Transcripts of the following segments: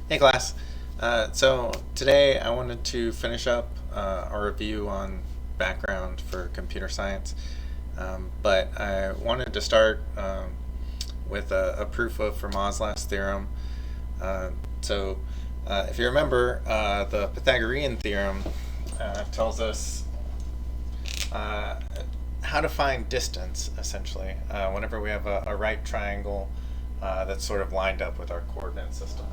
Hey class. So today I wanted to finish up our review on background for computer science, but I wanted to start with a proof of Vermozlaf's theorem. Uh, so if you remember, the Pythagorean theorem tells us how to find distance, essentially, whenever we have a right triangle that's sort of lined up with our coordinate system.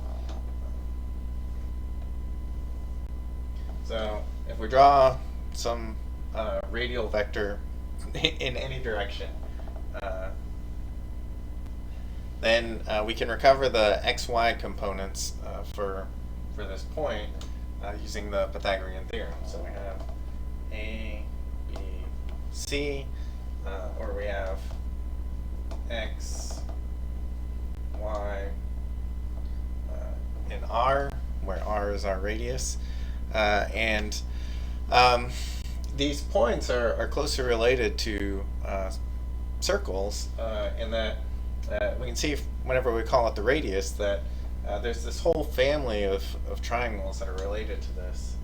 So if we draw some radial vector in any direction, uh, then we can recover the xy components for this point using the Pythagorean theorem. So we have a, b, c, or we have x, y, in r, where r is our radius. And these points are closely related to circles in that we can see whenever we call it the radius that there's this whole family of triangles that are related to this.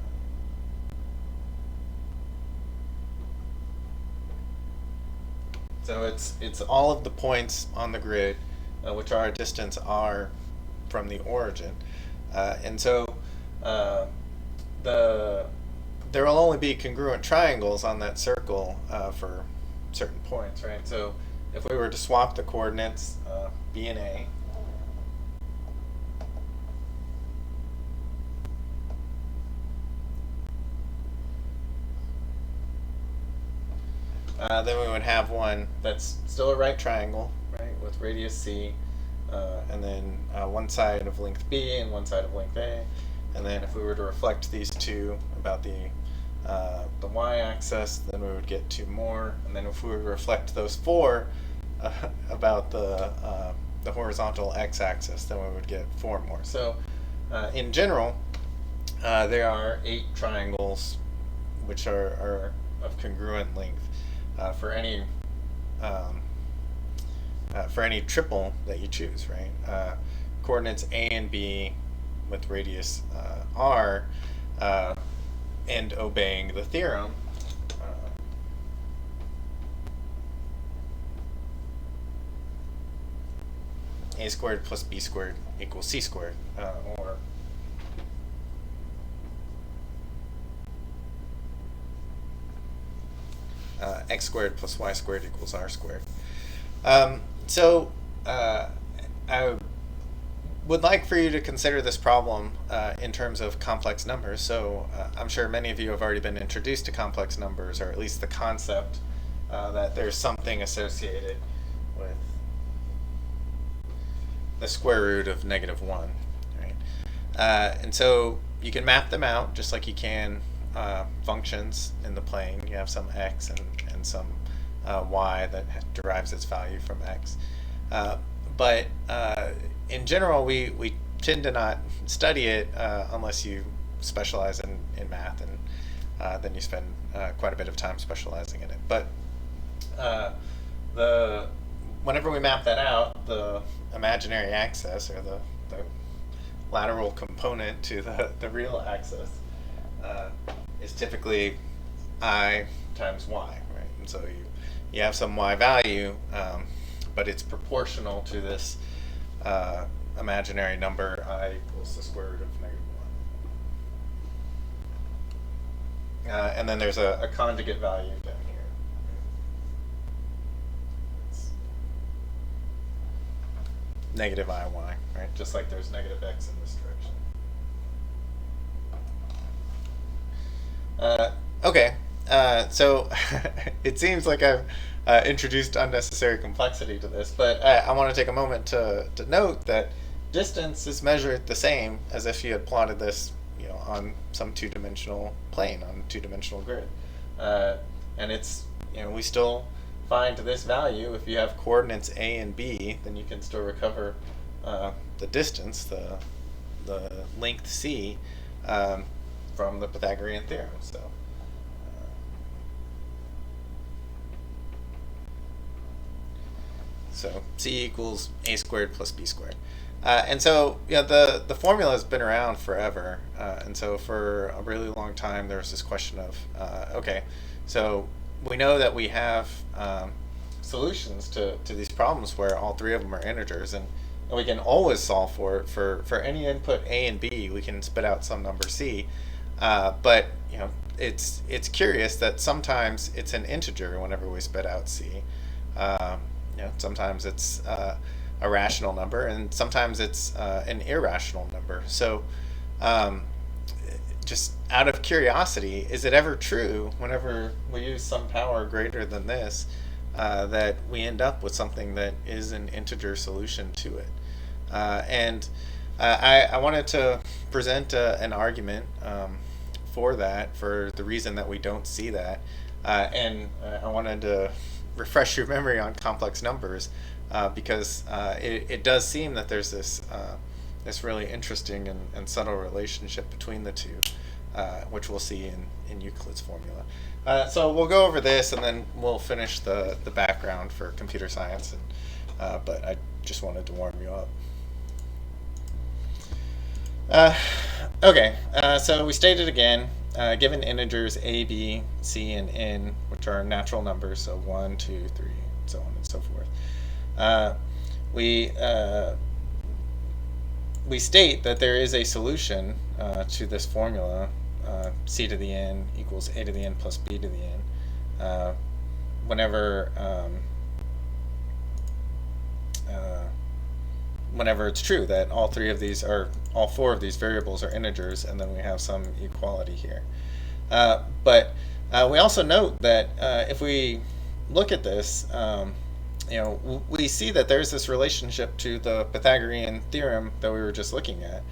So it's all of the points on the grid which are a distance r from the origin. And so there will only be congruent triangles on that circle for certain points, right? So if we were to swap the coordinates b and a, then we would have one that's still a right triangle, right, with radius c, and then one side of length b and one side of length a. And then if we were to reflect these two about the y-axis, then we would get two more. And then if we were to reflect those four about the horizontal x-axis, then we would get four more. So in general, there are 8 triangles which are of congruent length for any triple that you choose, right? Coordinates a and b with radius r and obeying the theorem, a squared plus b squared equals c squared, or x squared plus y squared equals r squared. So I would like for you to consider this problem in terms of complex numbers. So I'm sure many of you have already been introduced to complex numbers, or at least the concept that there's something associated with the square root of -1, right? And so you can map them out just like you can functions in the plane. You have some x and some y that derives its value from x. But in general, we tend to not study it unless you specialize in math, and then you spend quite a bit of time specializing in it. But whenever we map that out, the imaginary axis, or the lateral component to the real axis, is typically I times y, right? And so you have some y value, but it's proportional to this imaginary number I equals the square root of -1. And then there's a conjugate value down here. It's negative iy, right? Just like there's negative x in this direction. Okay, so it seems like I've introduced unnecessary complexity to this, but I want to take a moment to note that distance is measured the same as if you had plotted this, on some two-dimensional plane, on a two-dimensional grid, and it's, we still find this value. If you have coordinates a and b, then you can still recover the distance, the length c, from the Pythagorean theorem. So c equals a squared plus b squared. And so, the formula has been around forever. And so, for a really long time, there was this question of, okay, so we know that we have solutions to these problems where all three of them are integers, and we can always solve for it. For any input A and B, we can spit out some number C. But it's curious that sometimes it's an integer whenever we spit out C. Sometimes it's a rational number, and sometimes it's an irrational number. So, just out of curiosity, is it ever true whenever we use some power greater than this that we end up with something that is an integer solution to it? And I wanted to present an argument for that, for the reason that we don't see that. And I wanted to refresh your memory on complex numbers because it does seem that there's this really interesting and subtle relationship between the two, which we'll see in Euclid's formula. So we'll go over this, and then we'll finish the background for computer science. But I just wanted to warm you up. Okay, so we stated again, given integers a, b, c, and n, which are natural numbers, so 1, 2, 3, so on and so forth, we state that there is a solution to this formula, c to the n equals a to the n plus b to the n, whenever it's true that all four of these variables are integers, and then we have some equality here. But we also note that if we look at this, we see that there's this relationship to the Pythagorean theorem that we were just looking at.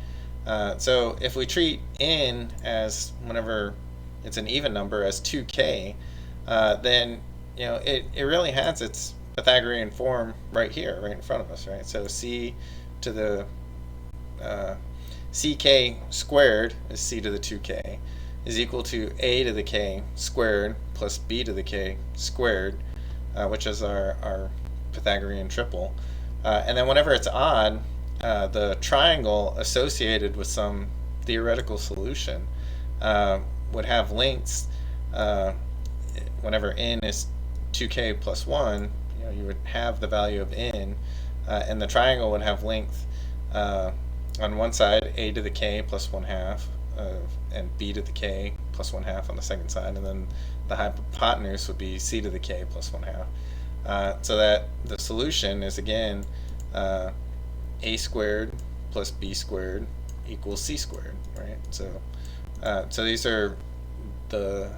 So if we treat n as, whenever it's an even number, as 2k, then it really has its Pythagorean form right here, right in front of us, right? So c to the ck squared is c to the 2k is equal to a to the k squared plus b to the k squared, which is our Pythagorean triple. And then whenever it's odd, the triangle associated with some theoretical solution would have lengths. Whenever n is 2k plus 1, you would have the value of n, and the triangle would have length on one side, a to the k plus 1/2, and b to the k plus 1/2 on the second side, and then the hypotenuse would be c to the k plus 1/2. So that the solution is, again, a squared plus b squared equals c squared, right? So these are the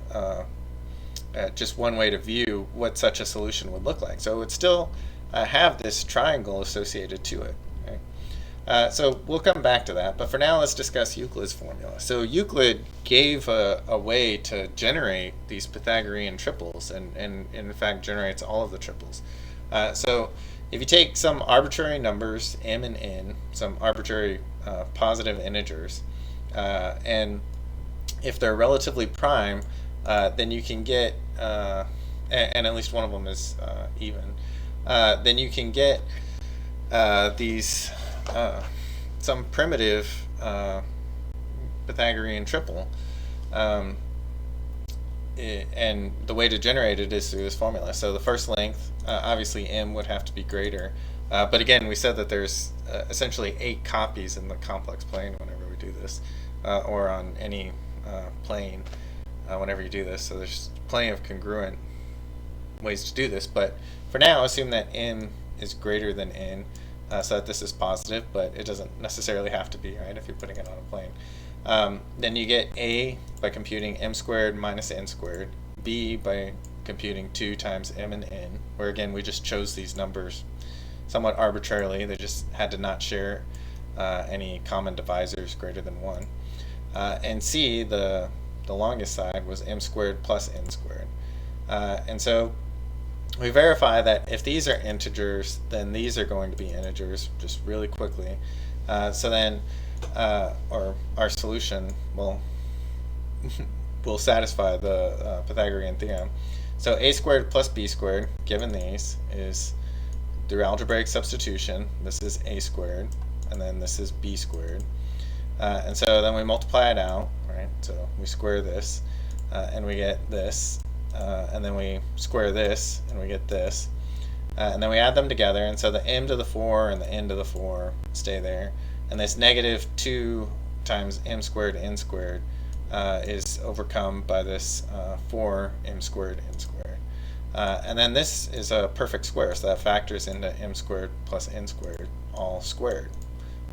just one way to view what such a solution would look like. So it would still have this triangle associated to it. Right? So we'll come back to that, but for now let's discuss Euclid's formula. So Euclid gave a way to generate these Pythagorean triples, and in fact generates all of the triples. So if you take some arbitrary numbers, m and n, some arbitrary positive integers, and if they're relatively prime, then you can get, and at least one of them is even, then you can get these some primitive Pythagorean triple, and the way to generate it is through this formula. So the first length, obviously m would have to be greater, but again we said that there's essentially 8 copies in the complex plane whenever we do this, or on any plane whenever you do this. So there's plenty of congruent ways to do this, but for now assume that m is greater than n, so that this is positive, but it doesn't necessarily have to be, right, if you're putting it on a plane. Then you get a by computing m squared minus n squared, b by computing 2 times m and n, where again we just chose these numbers somewhat arbitrarily. They just had to not share any common divisors greater than 1. And c, the longest side, was m squared plus n squared. And so we verify that if these are integers, then these are going to be integers, just really quickly. So then, or our solution will satisfy the Pythagorean theorem. So a squared plus b squared, given these, is, through algebraic substitution, this is a squared and then this is b squared. And so then we multiply it out, right? So we square this, and we get this, and then we square this, and we get this. And then we add them together, and so the m to the 4 and the n to the 4 stay there. And this negative 2 times m squared n squared is overcome by this 4m squared n squared. And then this is a perfect square, so that factors into m squared plus n squared all squared.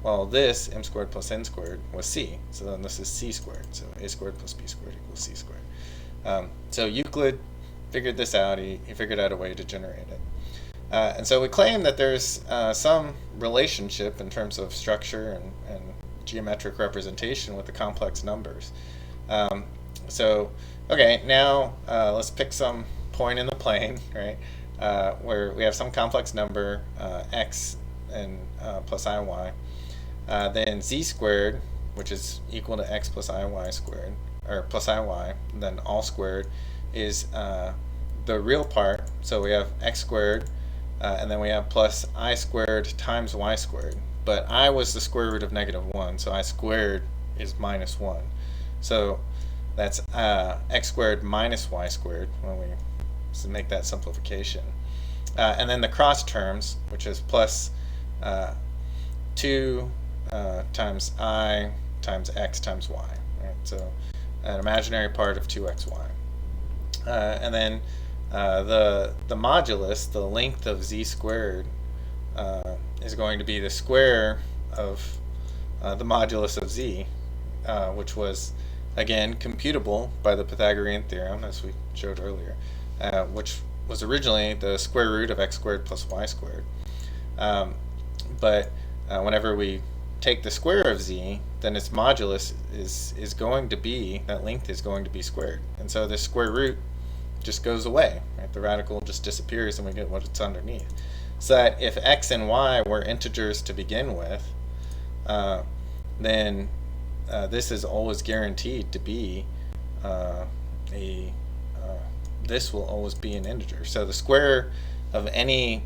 Well, this m squared plus n squared was c, so then this is c squared. So a squared plus b squared equals c squared. So Euclid figured this out. He figured out a way to generate it. And so we claim that there's some relationship in terms of structure and geometric representation with the complex numbers. So, okay, now let's pick some point in the plane, right, where we have some complex number, x and plus iy. Then z squared, which is equal to x plus iy squared, or plus iy, and then all squared is the real part. So we have x squared, and then we have plus I squared times y squared. But I was the square root of -1, so I squared is -1. So that's x squared minus y squared when we make that simplification. And then the cross terms, which is plus 2 times I times x times y. Right? So an imaginary part of 2xy. And then the modulus, the length of z squared, is going to be the square of the modulus of z, which was, again, computable by the Pythagorean Theorem, as we showed earlier, which was originally the square root of x squared plus y squared. But whenever we take the square of z, then its modulus is going to be, that length is going to be squared. And so this square root just goes away, right? The radical just disappears and we get what's underneath. So that if x and y were integers to begin with, then this is always guaranteed to be this will always be an integer. So the square of any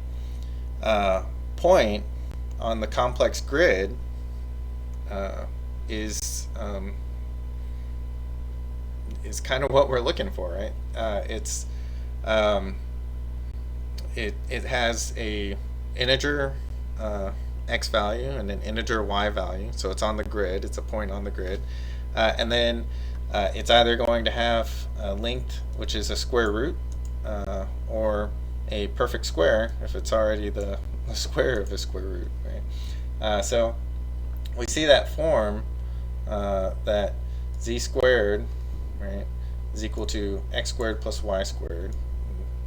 point on the complex grid is kind of what we're looking for, right? It has a integer x value and an integer y value, so it's on the grid. It's a point on the grid, and then it's either going to have a length, which is a square root, or a perfect square if it's already the square of a square root, right? So we see that form that z squared, right, is equal to x squared plus y squared.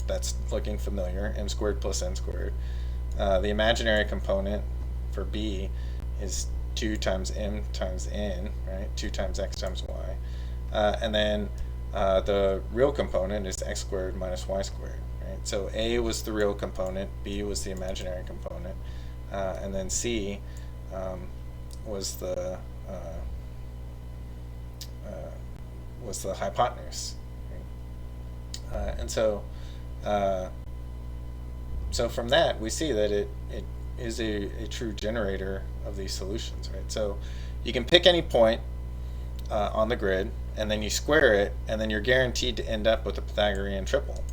That's looking familiar. M squared plus n squared. The imaginary component for b is 2 times m times n, right? 2 times x times y. And then the real component is x squared minus y squared, right? So a was the real component, b was the imaginary component, and then c was the hypotenuse. Right? And so from that we see that it is a true generator of these solutions, right? So you can pick any point on the grid, and then you square it, and then you're guaranteed to end up with a Pythagorean triple,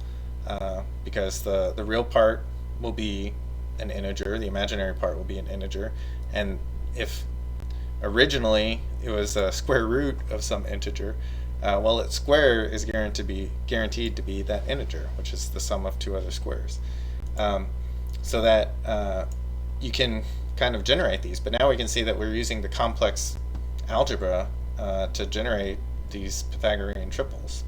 because the real part will be an integer, the imaginary part will be an integer, and if originally it was a square root of some integer, well, its square is guaranteed to be that integer, which is the sum of 2 other squares. So that you can kind of generate these, but now we can see that we're using the complex algebra to generate these Pythagorean triples.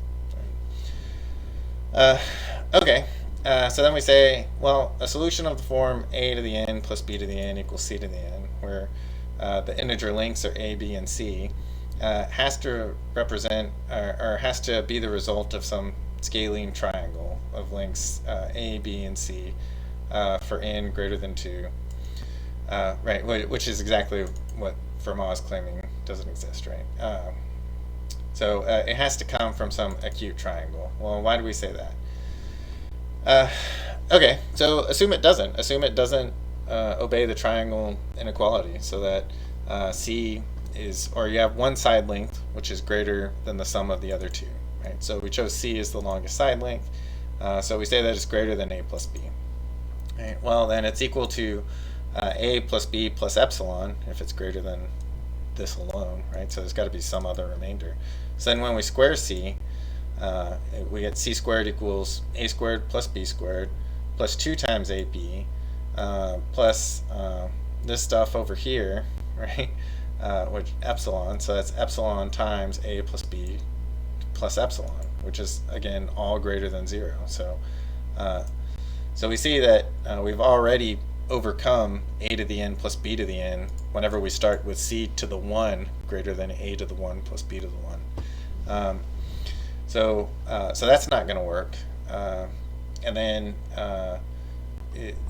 Okay, so then we say, well, a solution of the form a to the n plus b to the n equals c to the n, where the integer lengths are a, b, and c, has to represent, or has to be the result of some scaling triangle of lengths a, b, and c for n greater than 2, right? Which is exactly what Fermat is claiming doesn't exist, right? So it has to come from some acute triangle. Well, why do we say that? Okay, so assume it doesn't. Assume it doesn't obey the triangle inequality, so that C is, or you have one side length which is greater than the sum of the other two, right? So we chose C as the longest side length, so we say that it's greater than A plus B. Right? Well, then it's equal to A plus B plus epsilon if it's greater than this alone, right? So there's got to be some other remainder. So then when we square C, we get C squared equals A squared plus B squared plus 2 times AB plus this stuff over here, right? Which epsilon, so that's epsilon times A plus B plus epsilon, which is again all greater than 0. So so we see that we've already overcome A to the n plus B to the n whenever we start with C to the 1 greater than A to the 1 plus B to the 1. So that's not going to work. And then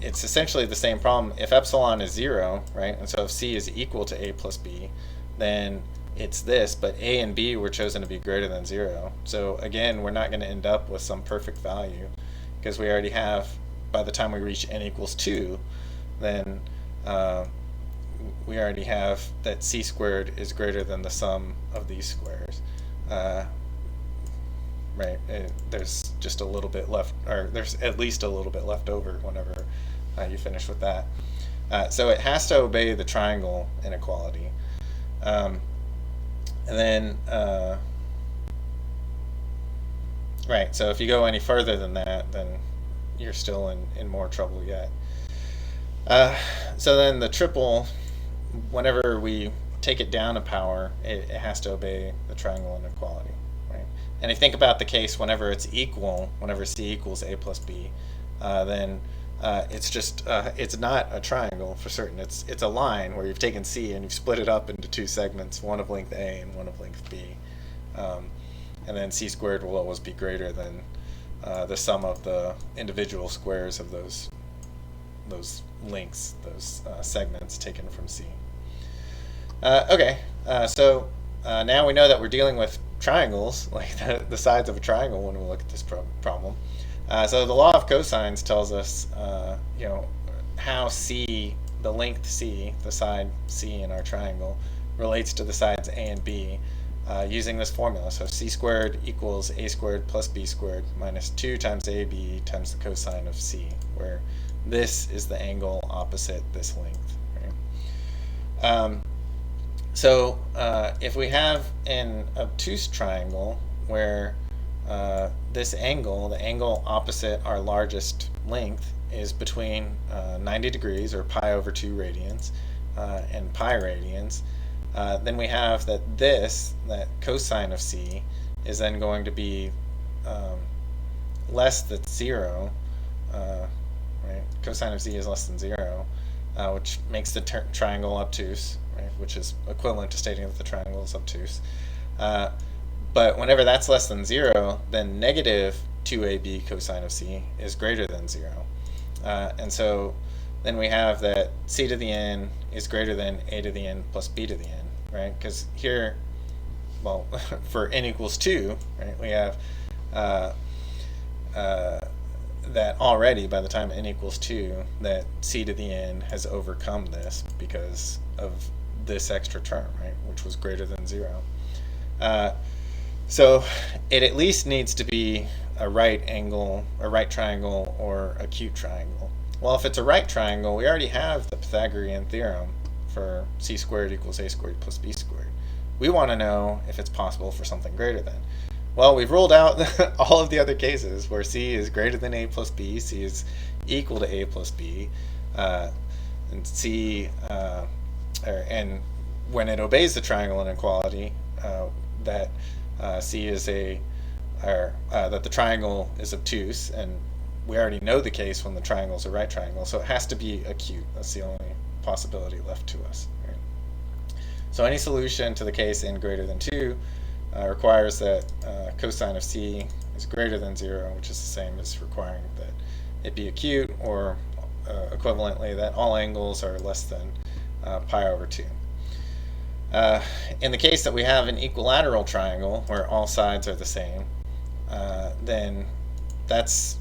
it's essentially the same problem. If epsilon is 0, right, and so if C is equal to A plus B, then it's this, but A and B were chosen to be greater than 0. So again, we're not going to end up with some perfect value, because we already have, by the time we reach n equals 2, then we already have that C squared is greater than the sum of these squares. Right, there's just a little bit left, or there's at least a little bit left over whenever you finish with that. So it has to obey the triangle inequality. And then, right, so if you go any further than that, then you're still in more trouble yet. So then the triple, whenever we take it down a power, it has to obey the triangle inequality. And if you think about the case whenever it's equal, whenever C equals A plus B, then it's just it's not a triangle for certain. It's a line where you've taken C and you've split it up into 2 segments, one of length A and one of length B, and then C squared will always be greater than the sum of the individual squares of those lengths, those segments taken from C. Okay, so now we know that we're dealing with triangles, like the sides of a triangle, when we look at this problem. So the law of cosines tells us, how C, the length C, the side C in our triangle, relates to the sides A and B using this formula. So C squared equals A squared plus B squared minus 2 times AB times the cosine of C, where this is the angle opposite this length. Right? So if we have an obtuse triangle where this angle, the angle opposite our largest length, is between 90 degrees, or pi over 2 radians, and pi radians, then we have that that cosine of C, is then going to be less than 0. Right? Cosine of Z is less than 0, which makes the triangle obtuse. Right, which is equivalent to stating that the triangle is obtuse. But whenever that's less than 0, then negative 2AB cosine of C is greater than 0. And so then we have that C to the n is greater than A to the n plus B to the n, right? Because here, well, for n equals 2, right, we have that already, by the time n equals 2, that C to the n has overcome this because of this extra term, right, which was greater than 0. So it at least needs to be a right angle, a right triangle, or acute triangle. Well, if it's a right triangle, we already have the Pythagorean theorem for C squared equals A squared plus B squared. We want to know if it's possible for something greater than. Well, we've ruled out all of the other cases where C is greater than A plus B, C is equal to A plus B, and C, and when it obeys the triangle inequality, that C is that the triangle is obtuse, and we already know the case when the triangle is a right triangle, so it has to be acute. That's the only possibility left to us. Right? So any solution to the case n greater than 2 requires that cosine of C is greater than 0, which is the same as requiring that it be acute, or equivalently that all angles are less than pi over 2. In the case that we have an equilateral triangle where all sides are the same, then that's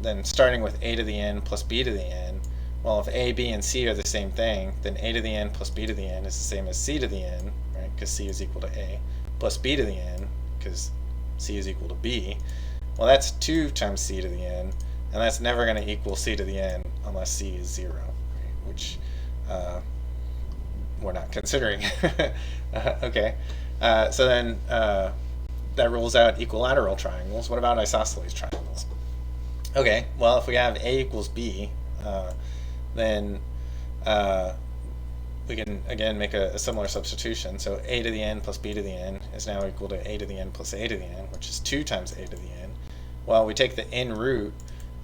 then starting with A to the n plus B to the n, well, if a, b, and c are the same thing, then a to the n plus b to the n is the same as c to the n, right? Because c is equal to a, plus b to the n, because c is equal to b. Well, that's 2 times c to the n, and that's never going to equal c to the n unless c is 0, right? Which we're not considering. Okay, so then that rules out equilateral triangles. What about isosceles triangles? Okay, well, if we have a equals b, then we can again make a similar substitution. So a to the n plus b to the n is now equal to a to the n plus a to the n, which is 2 times a to the n. Well, we take the n root,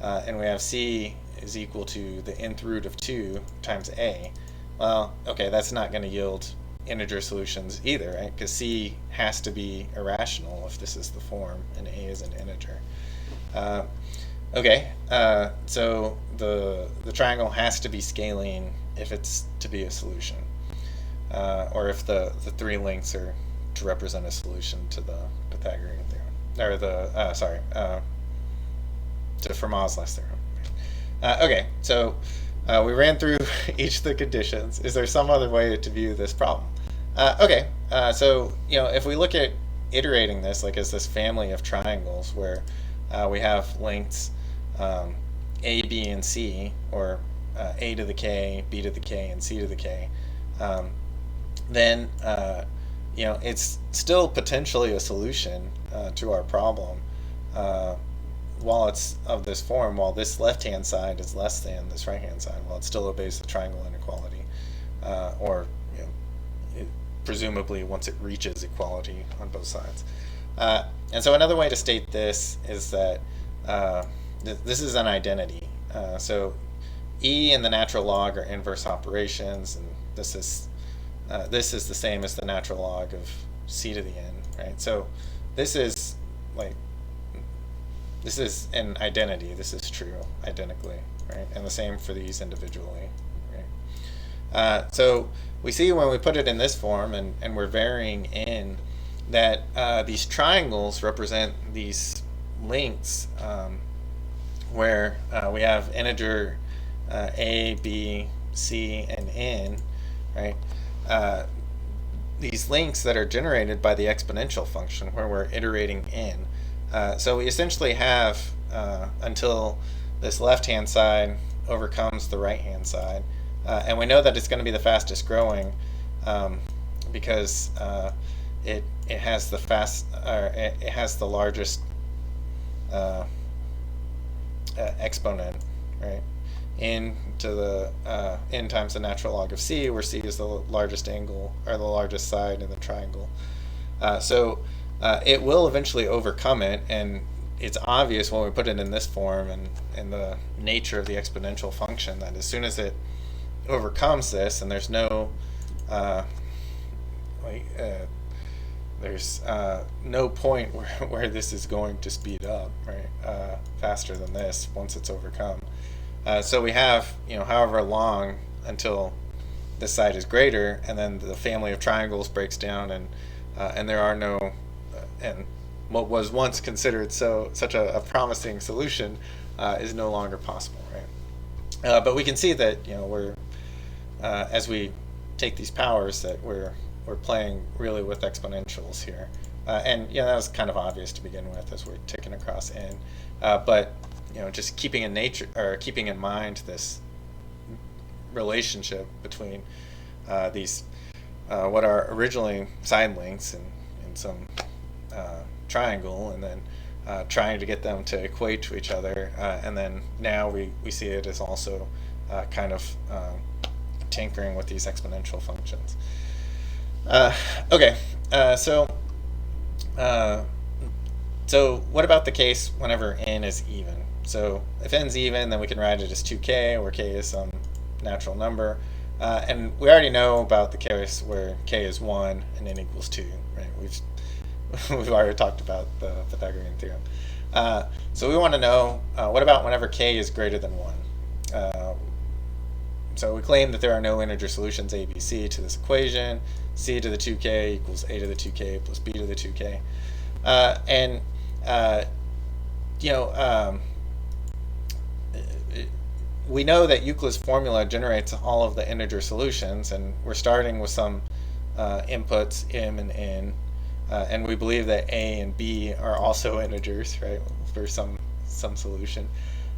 and we have c is equal to the nth root of 2 times a. Well, okay, that's not going to yield integer solutions either, right? Because c has to be irrational if this is the form, and a is an integer. Okay, so the triangle has to be scaling if it's to be a solution, or if the 3 lengths are to represent a solution to the Pythagorean theorem, or to Vermozlaf's theorem. Okay, so we ran through each of the conditions. Is there some other way to view this problem? Okay, so if we look at iterating this like as this family of triangles where we have lengths a, b, and c, or a to the k, b to the k, and c to the k, then it's still potentially a solution to our problem while it's of this form, while this left-hand side is less than this right-hand side, while it still obeys the triangle inequality, or presumably once it reaches equality on both sides. And so another way to state this is that this is an identity. So e and the natural log are inverse operations, and this is the same as the natural log of c to the n, right? So this is an identity. This is true identically, right? And the same for these individually, right? So we see when we put it in this form, and we're varying in, that these triangles represent these lengths where we have integer a, b, c, and n, right? These lengths that are generated by the exponential function where we're iterating in. So we essentially have until this left-hand side overcomes the right-hand side, and we know that it's going to be the fastest growing because it has the largest exponent, right? N to the n times the natural log of c, where c is the largest angle or the largest side in the triangle. So it will eventually overcome it, and it's obvious when we put it in this form and the nature of the exponential function that as soon as it overcomes this, and there's no no point where this is going to speed up, right? Faster than this once it's overcome. So we have however long until this side is greater, and then the family of triangles breaks down, and there are no and what was once considered such a promising solution is no longer possible, right? But we can see that we're as we take these powers that we're playing really with exponentials here, and that was kind of obvious to begin with as we're taking across n, but just keeping in mind this relationship between these what are originally side lengths in some triangle, and then trying to get them to equate to each other, and then now we see it as also kind of tinkering with these exponential functions. Okay, so what about the case whenever n is even? So if n's even, then we can write it as 2k, where k is some natural number, and we already know about the case where k is 1 and n equals 2, right? We've already talked about the Pythagorean theorem. So we want to know what about whenever k is greater than 1? So we claim that there are no integer solutions a, b, c to this equation. C to the 2k equals a to the 2k plus b to the 2k. we know that Euclid's formula generates all of the integer solutions, and we're starting with some inputs m and n, and we believe that a and b are also integers, right, for some solution.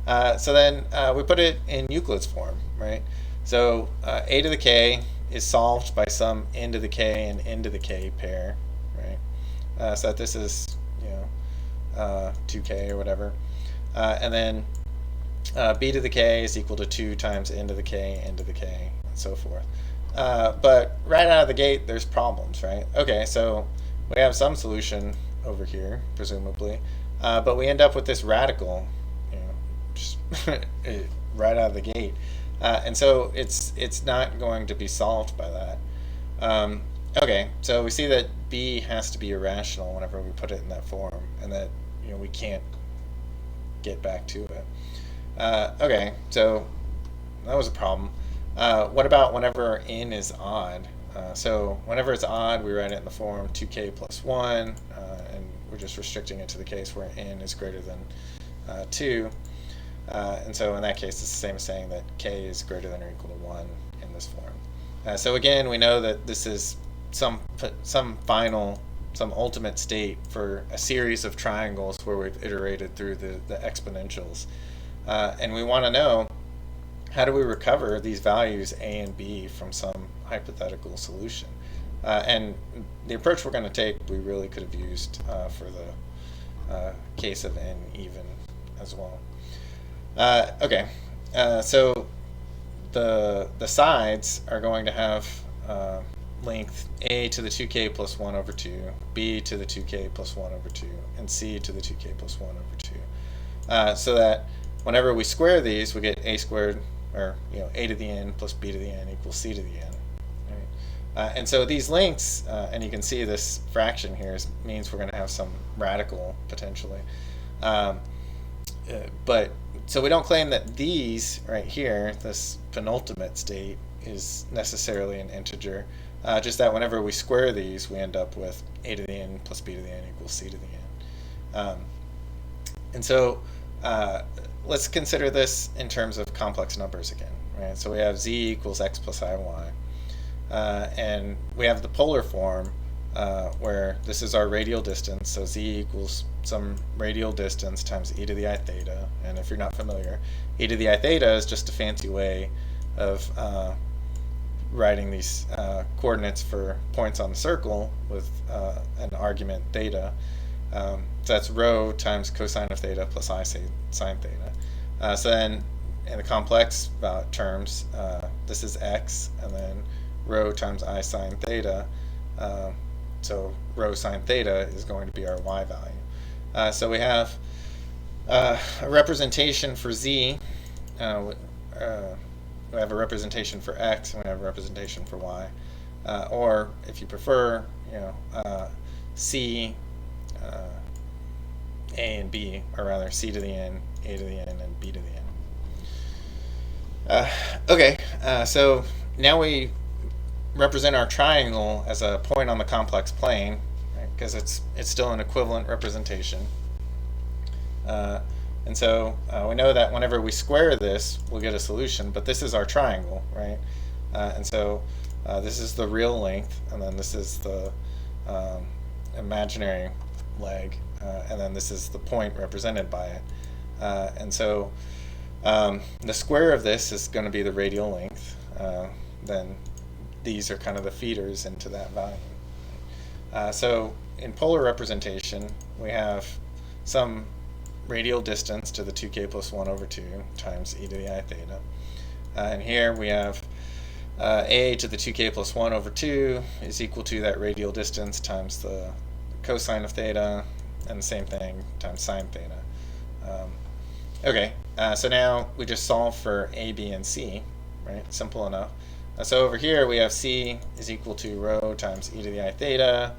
So then we put it in Euclid's form, right? So a to the k is solved by some n to the k and n to the k pair, right? So that this is 2k or whatever, and then b to the k is equal to 2 times n to the k, n to the k, and so forth. But right out of the gate, there's problems, right? Okay, so we have some solution over here, presumably, but we end up with this radical, just right out of the gate, and so it's not going to be solved by that. Okay, so we see that b has to be irrational whenever we put it in that form, and that we can't get back to it. Okay, so that was a problem. What about whenever n is odd? So whenever it's odd, we write it in the form 2k plus 1, and we're just restricting it to the case where n is greater than 2. And so in that case, it's the same as saying that k is greater than or equal to 1 in this form. So again, we know that this is some ultimate state for a series of triangles where we've iterated through the exponentials. And we want to know, how do we recover these values a and b from some hypothetical solution? And the approach we're going to take, we really could have used for the case of n even as well. Okay, so the sides are going to have length a to the 2k plus 1 over 2, b to the 2k plus 1 over 2, and c to the 2k plus 1 over 2. So that whenever we square these, we get a squared, or a to the n plus b to the n equals c to the n. Right? And so these lengths, and you can see this fraction here means we're going to have some radical potentially. But so we don't claim that these right here, this penultimate state, is necessarily an integer. Just that whenever we square these, we end up with a to the n plus b to the n equals c to the n. And so let's consider this in terms of complex numbers again, right? So we have z equals x plus iy, and we have the polar form where this is our radial distance, so z equals some radial distance times e to the I theta. And if you're not familiar, e to the I theta is just a fancy way of writing these coordinates for points on the circle with an argument theta. So that's rho times cosine of theta plus I sine theta. So then in the complex terms, this is x, and then rho times I sine theta. So rho sine theta is going to be our y value. So we have a representation for z. We have a representation for x, and we have a representation for y. Or if you prefer, c, a and b, or rather c to the n, a to the n, and b to the n. Okay, so now we represent our triangle as a point on the complex plane, because right, it's still an equivalent representation. And so we know that whenever we square this, we'll get a solution, but this is our triangle, right? And so this is the real length, and then this is the imaginary leg, and then this is the point represented by it. And so the square of this is going to be the radial length. Then these are kind of the feeders into that value. So in polar representation, we have some radial distance to the 2k plus 1 over 2 times e to the I theta. And here we have a to the 2k plus 1 over 2 is equal to that radial distance times the cosine of theta, and the same thing times sine theta. Okay, so now we just solve for a, b, and c, right? Simple enough. So over here we have c is equal to rho times e to the I theta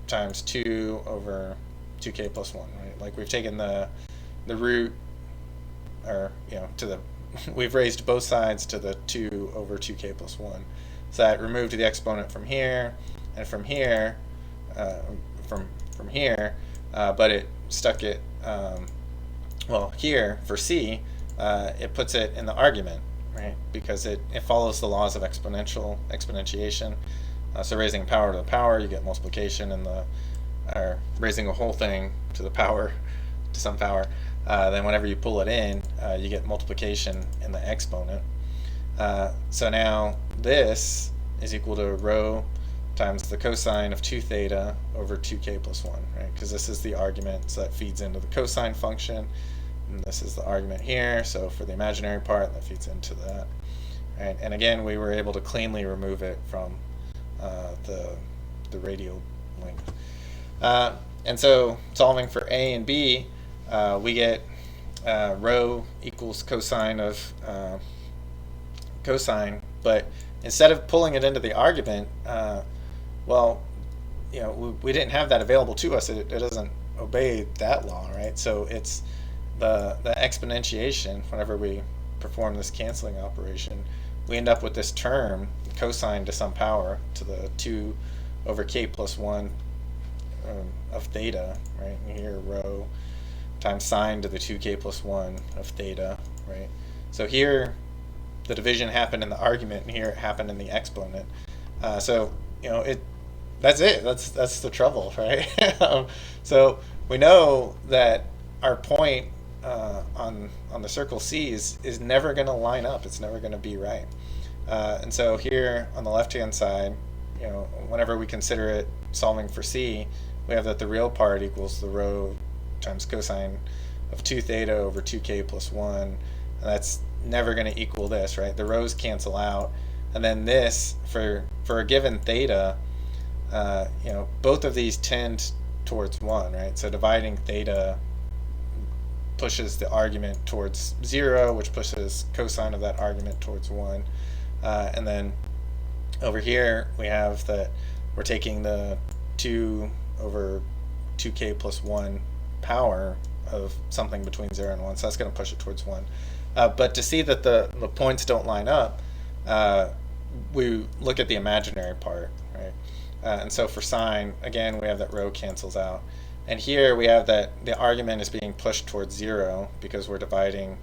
times 2 over 2k plus 1, right? Like we've taken the root, or to the we've raised both sides to the 2 over 2k plus 1. So that removed the exponent from here and from here, from here, but it stuck it well here for c, it puts it in the argument, right? Because it follows the laws of exponentiation. So raising power to the power, you get multiplication in the, or raising a whole thing to the power, to some power. Then whenever you pull it in, you get multiplication in the exponent. So now this is equal to rho times the cosine of 2 theta over 2k plus 1, right? Because this is the argument, so that feeds into the cosine function. And this is the argument here, so for the imaginary part, that feeds into that. Right? And again, we were able to cleanly remove it from the radial length. And so solving for a and b, we get rho equals cosine of cosine, but instead of pulling it into the argument, well, you know, we didn't have that available to us. It doesn't obey that law, right? So it's the exponentiation. Whenever we perform this canceling operation, we end up with this term, cosine to some power, to the 2 over k plus 1 of theta, right? And here rho times sine to the 2k plus 1 of theta, right? So here the division happened in the argument, and here it happened in the exponent. So you know, that's it. That's the trouble, right? So we know that our point on the circle C is never going to line up. It's never going to be right. And so here on the left-hand side, you know, whenever we consider it solving for C, we have that the real part equals the rho times cosine of 2 theta over 2k plus 1. And that's never going to equal this, right? The rho's cancel out. And then this, for a given theta, you know, both of these tend towards 1, right? So dividing theta pushes the argument towards 0, which pushes cosine of that argument towards 1. And then over here, we have that we're taking the 2 over 2k plus 1 power of something between 0 and 1, so that's going to push it towards 1. But to see that the points don't line up, we look at the imaginary part, right? And so for sine, again, we have that rho cancels out. And here we have that the argument is being pushed towards 0 because we're dividing,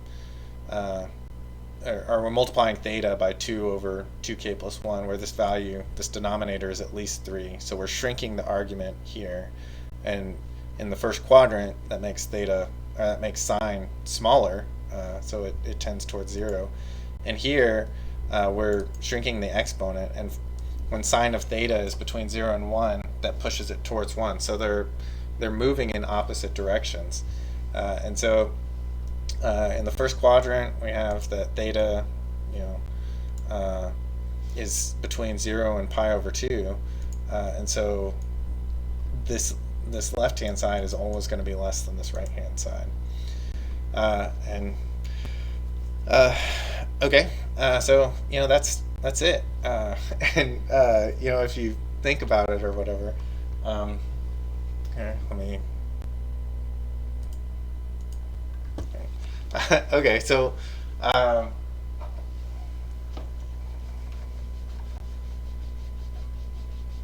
or we're multiplying theta by 2 over 2k plus 1, where this value, this denominator, is at least 3. So we're shrinking the argument here. And in the first quadrant, that makes theta, that makes sine smaller, so it tends towards 0. And here, we're shrinking the exponent, and when sine of theta is between 0 and 1, that pushes it towards 1. So they're moving in opposite directions. And so in the first quadrant, we have that theta, you know, is between 0 and pi over 2. And so this left-hand side is always going to be less than this right-hand side. Okay, so you know, that's it. And you know, if you think about it or whatever, here, let me. Okay, okay, so.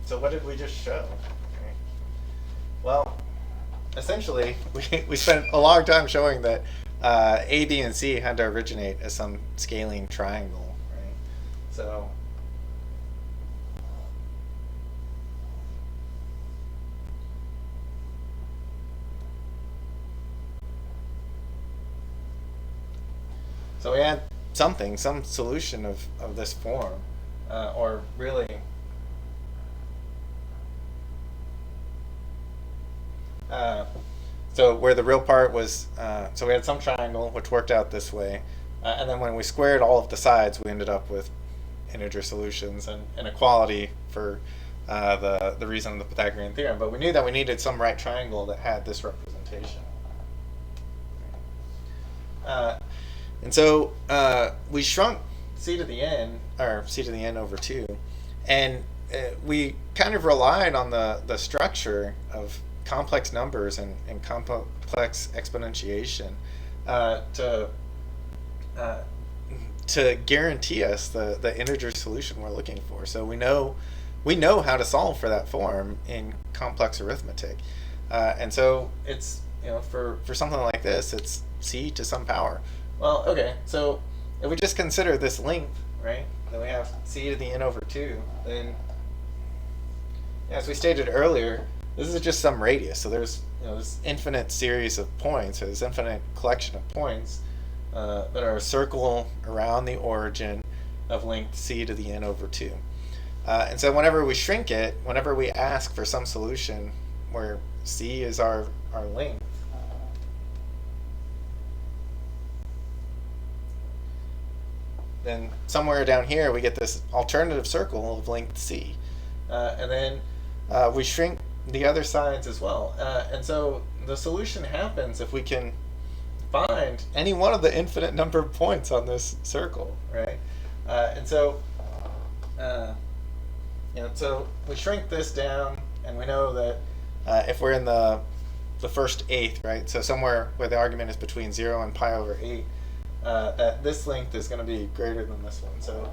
So what did we just show? Okay. Well, essentially, we spent a long time showing that A, B, and C had to originate as some scaling triangle, right? So we had some solution of this form, or really. So where the real part was, so we had some triangle which worked out this way, and then when we squared all of the sides, we ended up with integer solutions and inequality for the reason of the Pythagorean theorem. But we knew that we needed some right triangle that had this representation. And so we shrunk c to the n, or c to the n over 2, and we kind of relied on the structure of complex numbers and complex exponentiation to guarantee us the integer solution we're looking for. So we know how to solve for that form in complex arithmetic, and so it's, you know, for something like this, it's c to some power, Well, okay, so if we just consider this length, right, then we have c to the n over 2, then as we stated earlier, this is just some radius. So there's this infinite series of points, or this infinite collection of points that are a circle around the origin of length c to the n over 2. And so whenever we shrink it, whenever we ask for some solution where c is our length, then somewhere down here we get this alternative circle of length c. And then we shrink the other sides as well. And so the solution happens if we can find any one of the infinite number of points on this circle, right? And so, so we shrink this down, and we know that if we're in the first eighth, right? So somewhere where the argument is between 0 and pi over 8, that this length is going to be greater than this one. So,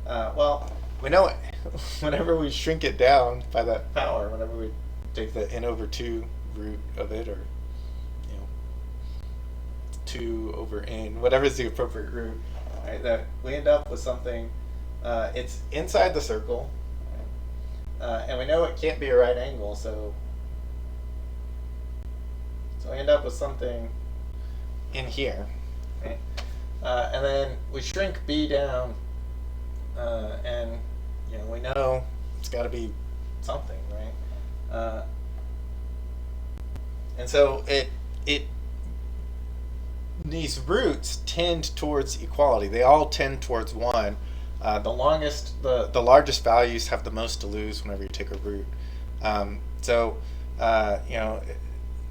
well, we know it. Whenever we shrink it down by that power, whenever we take the n over 2 root of it, or 2 over n, whatever is the appropriate root, right, that we end up with something, it's inside the circle, and we know it can't be a right angle, so we end up with something in here, right? And then we shrink b down, and we know it's got to be something, right? And so these roots tend towards equality. They all tend towards 1. The largest values have the most to lose whenever you take a root.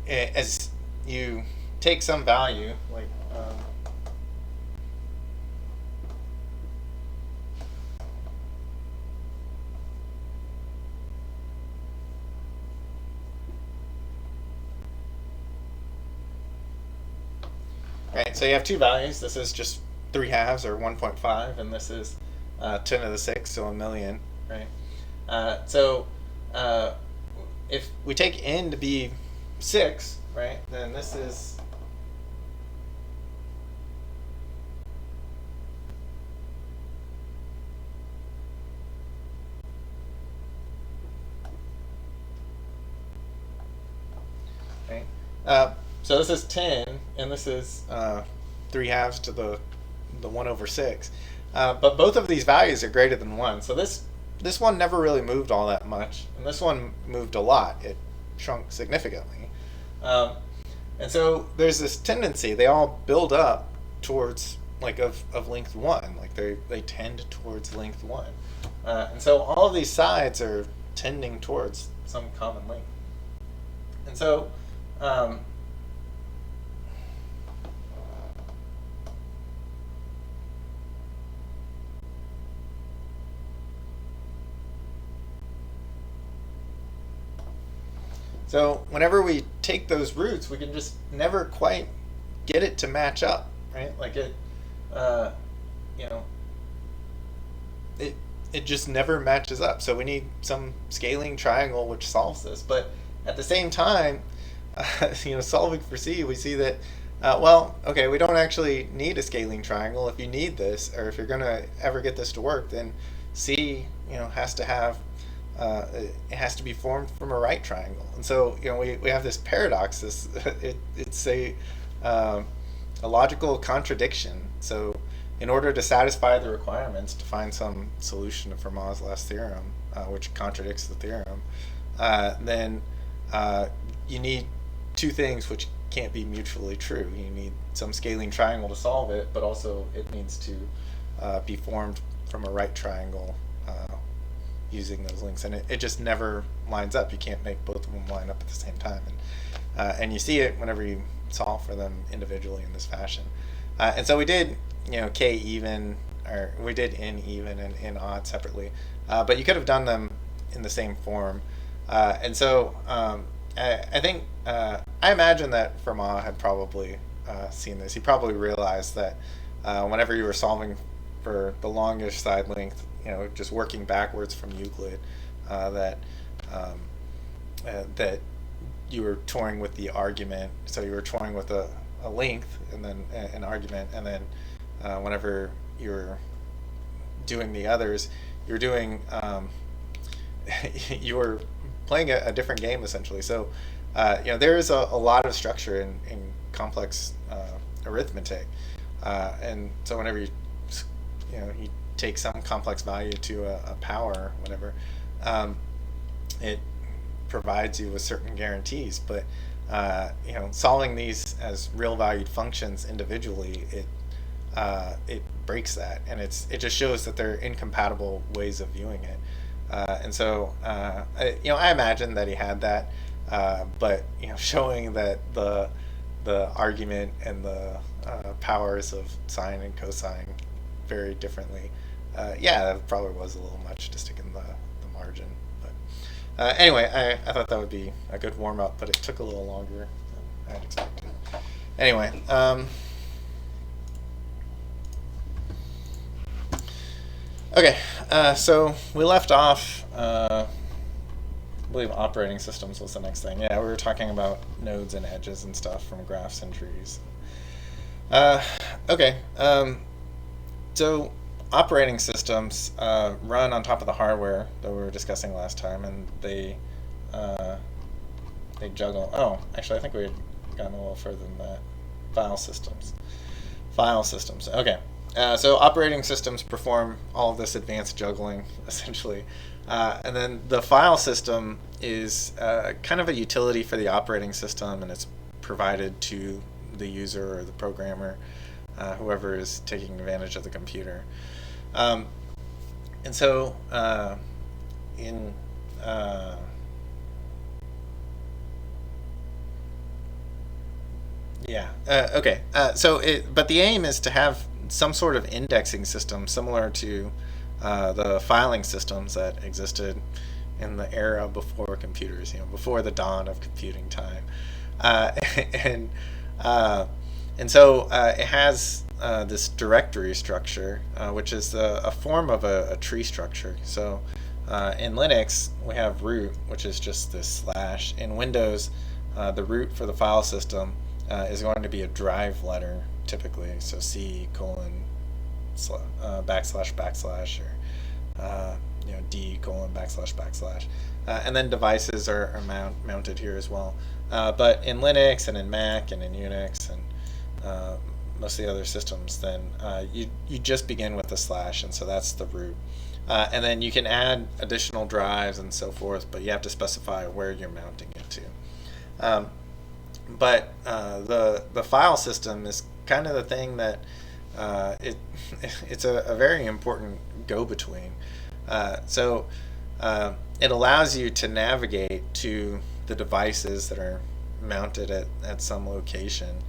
As you take some value, like right, so you have two values. This is just 3/2 or 1.5, and this is 10 to the 6, so a million, right? If we take n to be 6, right, then this is right. So this is 10, and this is 3/2 to the 1 over 6. But both of these values are greater than 1. So this one never really moved all that much, and this one moved a lot. It shrunk significantly. And so there's this tendency. They all build up towards, like, of length 1. Like, they tend towards length 1. And so all of these sides are tending towards some common length. And so So whenever we take those roots, we can just never quite get it to match up, right? Like it just never matches up. So we need some scaling triangle which solves this. But at the same time, solving for C, we see that, we don't actually need a scaling triangle. If you need this, or if you're going to ever get this to work, then C, has to have it has to be formed from a right triangle. And so we have this paradox. It's a logical contradiction. So in order to satisfy the requirements to find some solution to Vermozlaf's theorem, which contradicts the theorem, then you need two things which can't be mutually true. You need some scaling triangle to solve it, but also it needs to be formed from a right triangle using those links, and it just never lines up. You can't make both of them line up at the same time, and you see it whenever you solve for them individually in this fashion. And so we did k even, or we did n even and n odd separately, but you could have done them in the same form. And so I think I imagine that Fermat had probably seen this. He probably realized that whenever you were solving for the longest side length, just working backwards from Euclid, that you were toying with the argument. So you were toying with a a length and then an argument, and then whenever you're doing the others, you're doing you're playing a different game essentially. So there is a lot of structure in complex arithmetic, and so whenever you take some complex value to a power or whatever, it provides you with certain guarantees. But solving these as real valued functions individually, it breaks that, and it just shows that they're incompatible ways of viewing it. And so I imagine that he had that, but showing that the argument and the powers of sine and cosine vary differently, that probably was a little much to stick in the margin. But anyway, I thought that would be a good warm up, but it took a little longer than I had expected. Anyway. Okay, so we left off, I believe operating systems was the next thing. Yeah, we were talking about nodes and edges and stuff from graphs and trees. Okay, so operating systems run on top of the hardware that we were discussing last time, and they juggle. Oh, actually, I think we had gotten a little further than that. File systems. Okay. So operating systems perform all of this advanced juggling, essentially. And then the file system is kind of a utility for the operating system, and it's provided to the user or the programmer, whoever is taking advantage of the computer. And so but the aim is to have some sort of indexing system similar to the filing systems that existed in the era before computers, before the dawn of computing time, and so it has this directory structure, which is a form of a tree structure. So in Linux we have root, which is just this slash. In Windows, the root for the file system is going to be a drive letter typically, so C : backslash or D : backslash, and then devices are mounted here as well. But in Linux and in Mac and in Unix and most of the other systems, then you just begin with a slash, and so that's the root. And then you can add additional drives and so forth, but you have to specify where you're mounting it to. But the file system is kind of the thing that it's a very important go-between. So it allows you to navigate to the devices that are mounted at some location,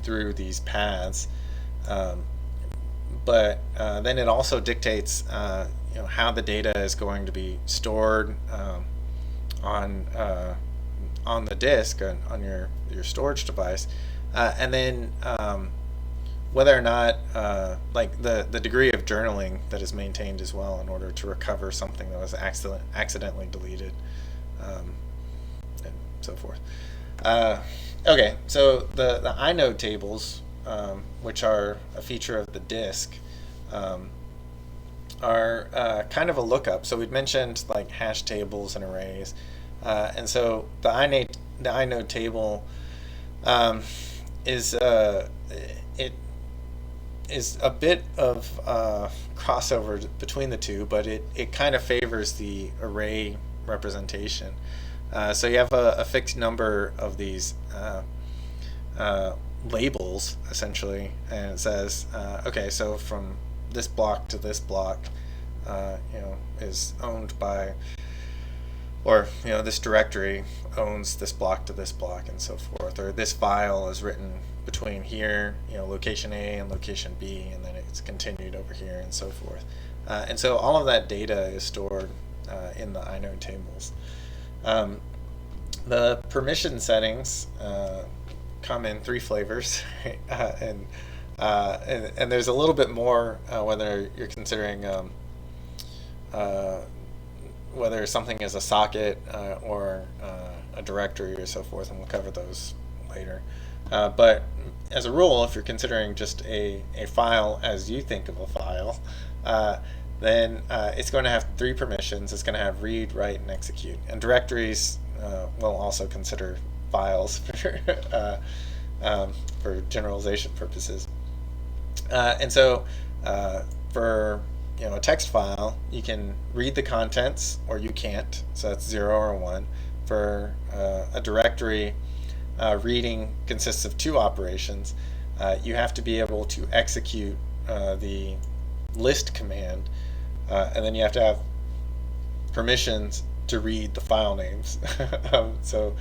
through these paths. But then it also dictates how the data is going to be stored on the disk, on your storage device, and then whether or not like the degree of journaling that is maintained as well in order to recover something that was accidentally deleted, and so forth. Okay, so the Inode tables, which are a feature of the disk, are kind of a lookup. So we'd mentioned like hash tables and arrays, and so the Inode table is a bit of crossover between the two, but it kind of favors the array representation. So you have a fixed number of these labels, essentially, and it says, okay, so from this block to this block, is owned by, or this directory owns this block to this block, and so forth, or this file is written between here, location A and location B, and then it's continued over here, and so forth. And so all of that data is stored in the Inode tables. The permission settings come in three flavors, and there's a little bit more whether you're considering whether something is a socket or a directory or so forth, and we'll cover those later. But as a rule, if you're considering just a file as you think of a file, then it's going to have three permissions. It's going to have read, write, and execute. And directories will also consider files for generalization purposes. And so for a text file, you can read the contents or you can't. So that's 0 or 1. For a directory, reading consists of two operations. You have to be able to execute the list command, and then you have to have permissions to read the file names. So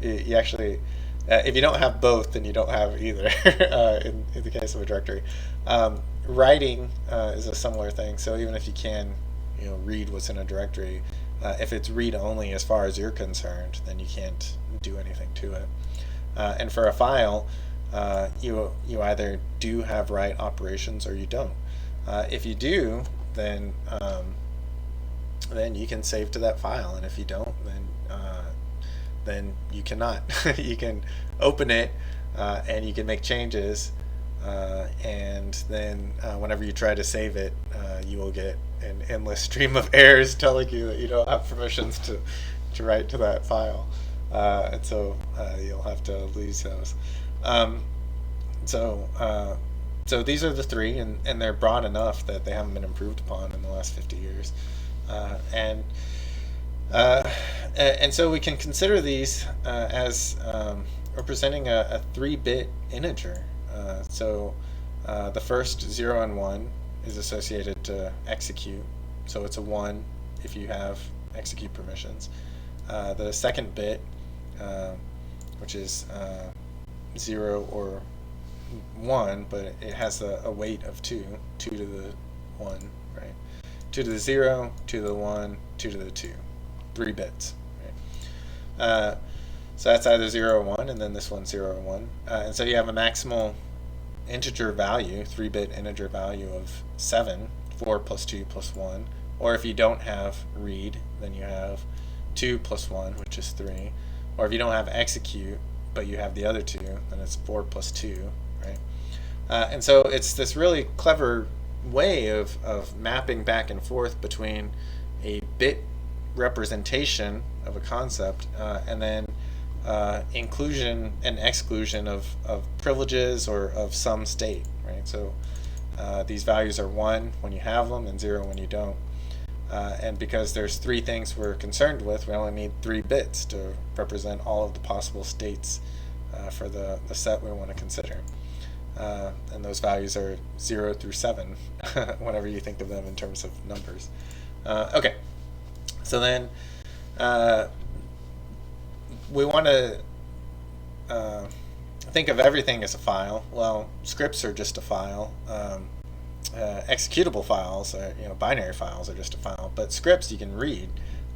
you actually, if you don't have both, then you don't have either in the case of a directory. Writing is a similar thing. So even if you can read what's in a directory, if it's read only as far as you're concerned, then you can't do anything to it. And for a file, you either do have write operations or you don't. If you do, then you can save to that file, and if you don't, then you cannot. You can open it and you can make changes, and then whenever you try to save it, you will get an endless stream of errors telling you that you don't have permissions to write to that file, and so you'll have to lose those. So these are the three, and they're broad enough that they haven't been improved upon in the last 50 years, and so we can consider these as representing a 3-bit integer. So the first 0 and 1 is associated to execute, so it's a 1 if you have execute permissions. The second bit, which is 0 or 1, but it has a weight of 2 to the 1, right? 2 to the 0, 2 to the 1, 2 to the 2, 3 bits, right? So that's either 0 or 1, and then this one's 0 or 1. And so you have a maximal integer value, 3-bit integer value of 7, 4 plus 2 plus 1. Or if you don't have read, then you have 2 plus 1, which is 3. Or if you don't have execute, but you have the other two, then it's 4 plus 2, right? And so it's this really clever way of mapping back and forth between a bit representation of a concept and then inclusion and exclusion of privileges or of some state, right? So these values are 1 when you have them and 0 when you don't. And because there's 3 things we're concerned with, we only need 3 bits to represent all of the possible states for the set we want to consider. And those values are 0 through 7 whenever you think of them in terms of numbers. Okay, so then we want to think of everything as a file. Well, scripts are just a file. Executable files, binary files are just a file. But scripts you can read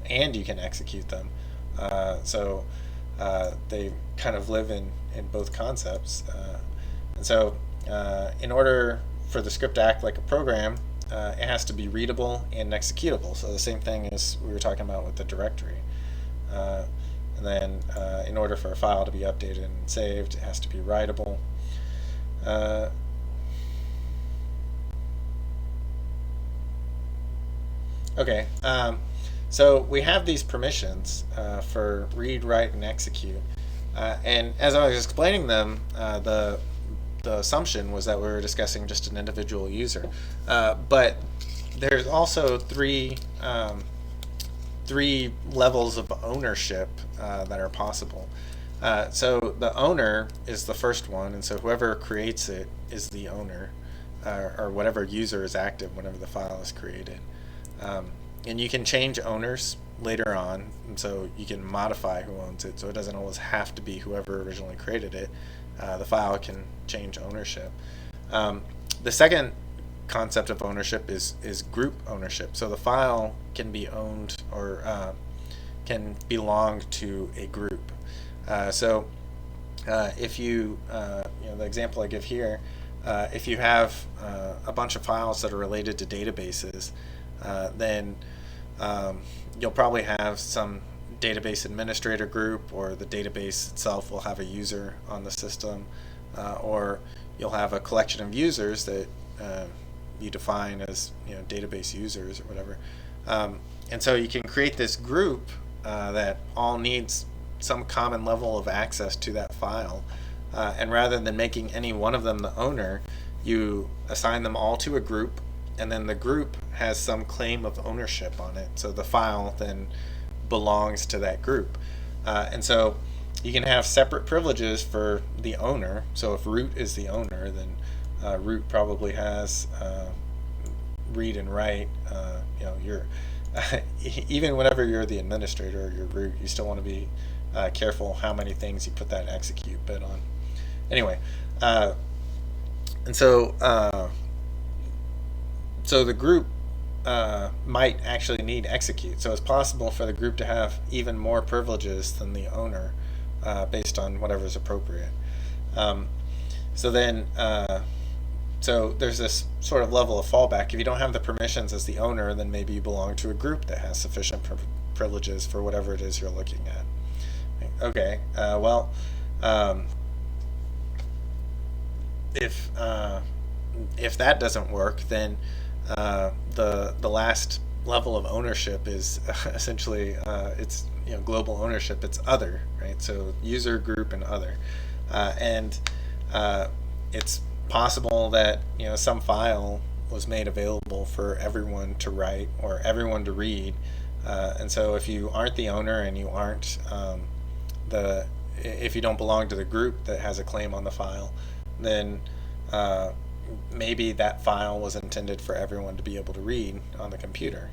and you can execute them. So they kind of live in both concepts. And so in order for the script to act like a program, it has to be readable and executable. So the same thing as we were talking about with the directory. And then in order for a file to be updated and saved, it has to be writable. Okay, so we have these permissions for read, write, and execute. And as I was explaining them, the assumption was that we were discussing just an individual user. But there's also three levels of ownership that are possible. So the owner is the first one, and so whoever creates it is the owner, or whatever user is active whenever the file is created. And you can change owners later on, and so you can modify who owns it, so it doesn't always have to be whoever originally created it. The file can change ownership. The second concept of ownership is group ownership. So the file can be owned or can belong to a group. So if you, the example I give here, if you have a bunch of files that are related to databases, then you'll probably have some database administrator group, or the database itself will have a user on the system, or you'll have a collection of users that you define as database users or whatever. And so you can create this group that all needs some common level of access to that file. And rather than making any one of them the owner, you assign them all to a group, and then the group has some claim of ownership on it. So the file then belongs to that group. And so you can have separate privileges for the owner. So if root is the owner, then root probably has read and write. You're even whenever you're the administrator or your root, you still want to be careful how many things you put that execute bit on. Anyway, and so the group might actually need execute. So it's possible for the group to have even more privileges than the owner based on whatever is appropriate. So there's this sort of level of fallback. If you don't have the permissions as the owner, then maybe you belong to a group that has sufficient privileges for whatever it is you're looking at. Okay, if that doesn't work, then the last level of ownership is essentially it's global ownership. It's other, right? So user, group, and other, and it's possible that some file was made available for everyone to write or everyone to read, and so if you aren't the owner and you aren't if you don't belong to the group that has a claim on the file, then maybe that file was intended for everyone to be able to read on the computer.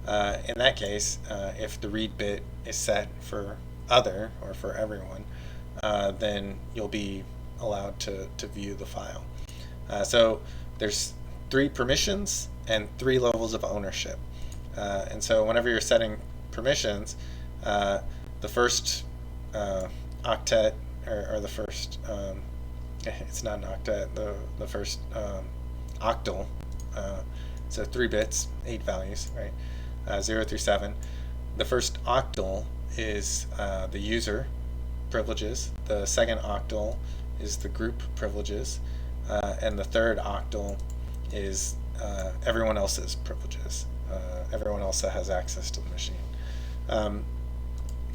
In that case, if the read bit is set for other or for everyone, then you'll be allowed to view the file. So there's 3 permissions and 3 levels of ownership. And so whenever you're setting permissions, the first octet, or the first, it's not an octet, the first octal, so 3 bits, 8 values, right? 0 through 7. The first octal is the user privileges. The second octal is the group privileges. And the third octal is everyone else's privileges. Everyone else that has access to the machine.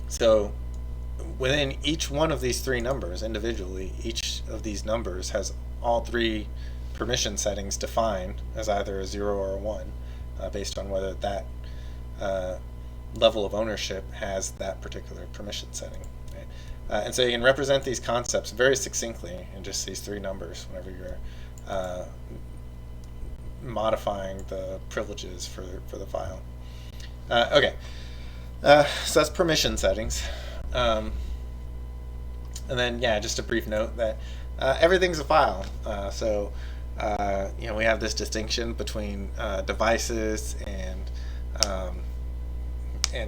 So within each one of these 3 numbers individually, each of these numbers has all 3 permission settings defined as either a 0 or a 1, based on whether that level of ownership has that particular permission setting. Right? And so you can represent these concepts very succinctly in just these 3 numbers whenever you're modifying the privileges for the file. Okay, so that's permission settings. And then, just a brief note that everything's a file. So we have this distinction between devices and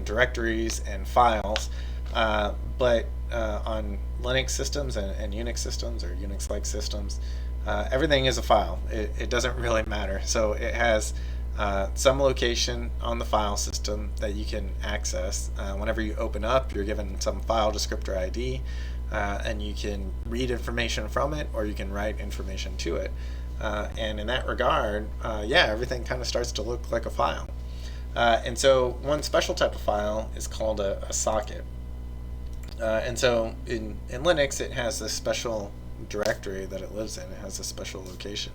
directories and files, but on Linux systems and Unix systems or Unix-like systems, everything is a file. It doesn't really matter. So it has some location on the file system that you can access. Whenever you open up, you're given some file descriptor ID, and you can read information from it or you can write information to it. And in that regard, everything kind of starts to look like a file. And so one special type of file is called a socket. And so in Linux, it has this special directory that it lives in. It has a special location.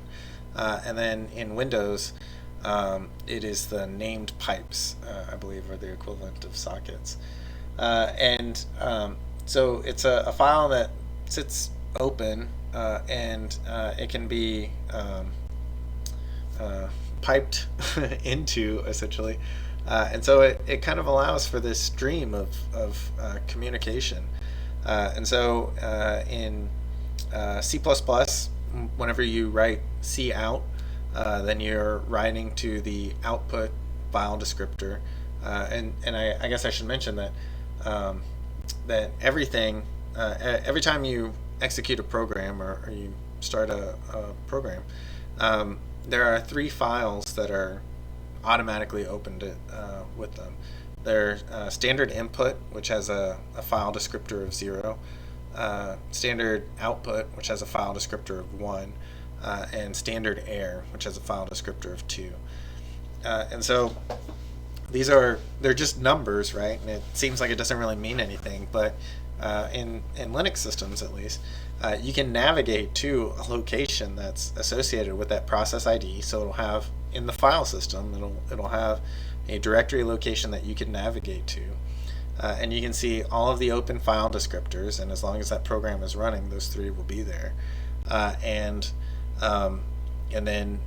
And then in Windows, it is the named pipes, I believe, are the equivalent of sockets. So it's a file that sits open, and it can be piped into, essentially. And so it kind of allows for this stream of communication. And so in C++, whenever you write cout, then you're writing to the output file descriptor. And I guess I should mention that that everything, every time you execute a program or you start a program, there are 3 files that are automatically opened with them. There's standard input, which has a file descriptor of 0, standard output, which has a file descriptor of 1, and standard error, which has a file descriptor of 2. And so they're just numbers, right? And it seems like it doesn't really mean anything, but in Linux systems at least, you can navigate to a location that's associated with that process ID. So it'll have, in the file system, it'll have a directory location that you can navigate to, and you can see all of the open file descriptors, and as long as that program is running, those 3 will be there. And then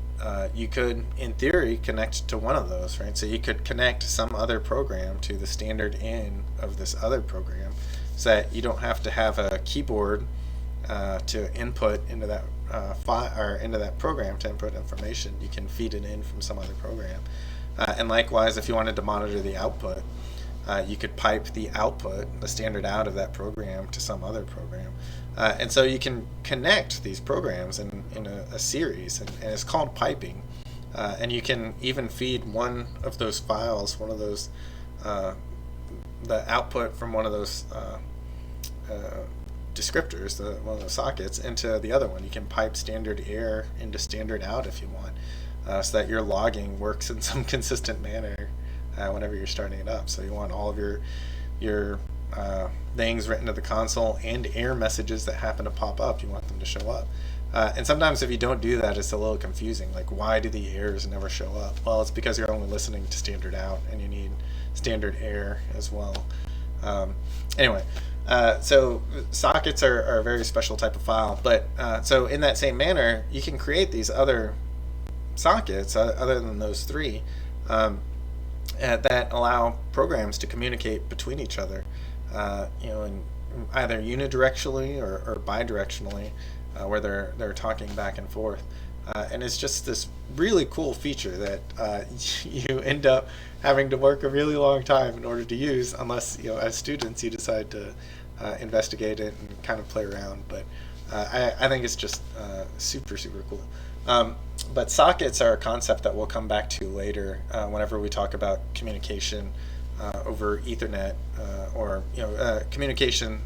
you could, in theory, connect to one of those, right? So you could connect some other program to the standard in of this other program, so that you don't have to have a keyboard to input into that file or into that program to input information. You can feed it in from some other program. And likewise, if you wanted to monitor the output, you could pipe the output, the standard out of that program, to some other program. And so you can connect these programs in a series, and it's called piping. And you can even feed one of those files, one of those, the output from one of those descriptors, one of those sockets, into the other one. You can pipe standard error into standard out if you want, so that your logging works in some consistent manner whenever you're starting it up. So you want all of your things written to the console and error messages that happen to pop up, you want them to show up. And sometimes if you don't do that, it's a little confusing. Like, why do the errors never show up? Well, it's because you're only listening to standard out, and you need standard error as well. Anyway, so sockets are a very special type of file. But so in that same manner, you can create these other sockets other than those 3 that allow programs to communicate between each other, and either unidirectionally or bidirectionally, where they're talking back and forth. And it's just this really cool feature that you end up having to work a really long time in order to use, unless, as students, you decide to investigate it and kind of play around. But I think it's just super, super cool. But sockets are a concept that we'll come back to later whenever we talk about communication over Ethernet, or communication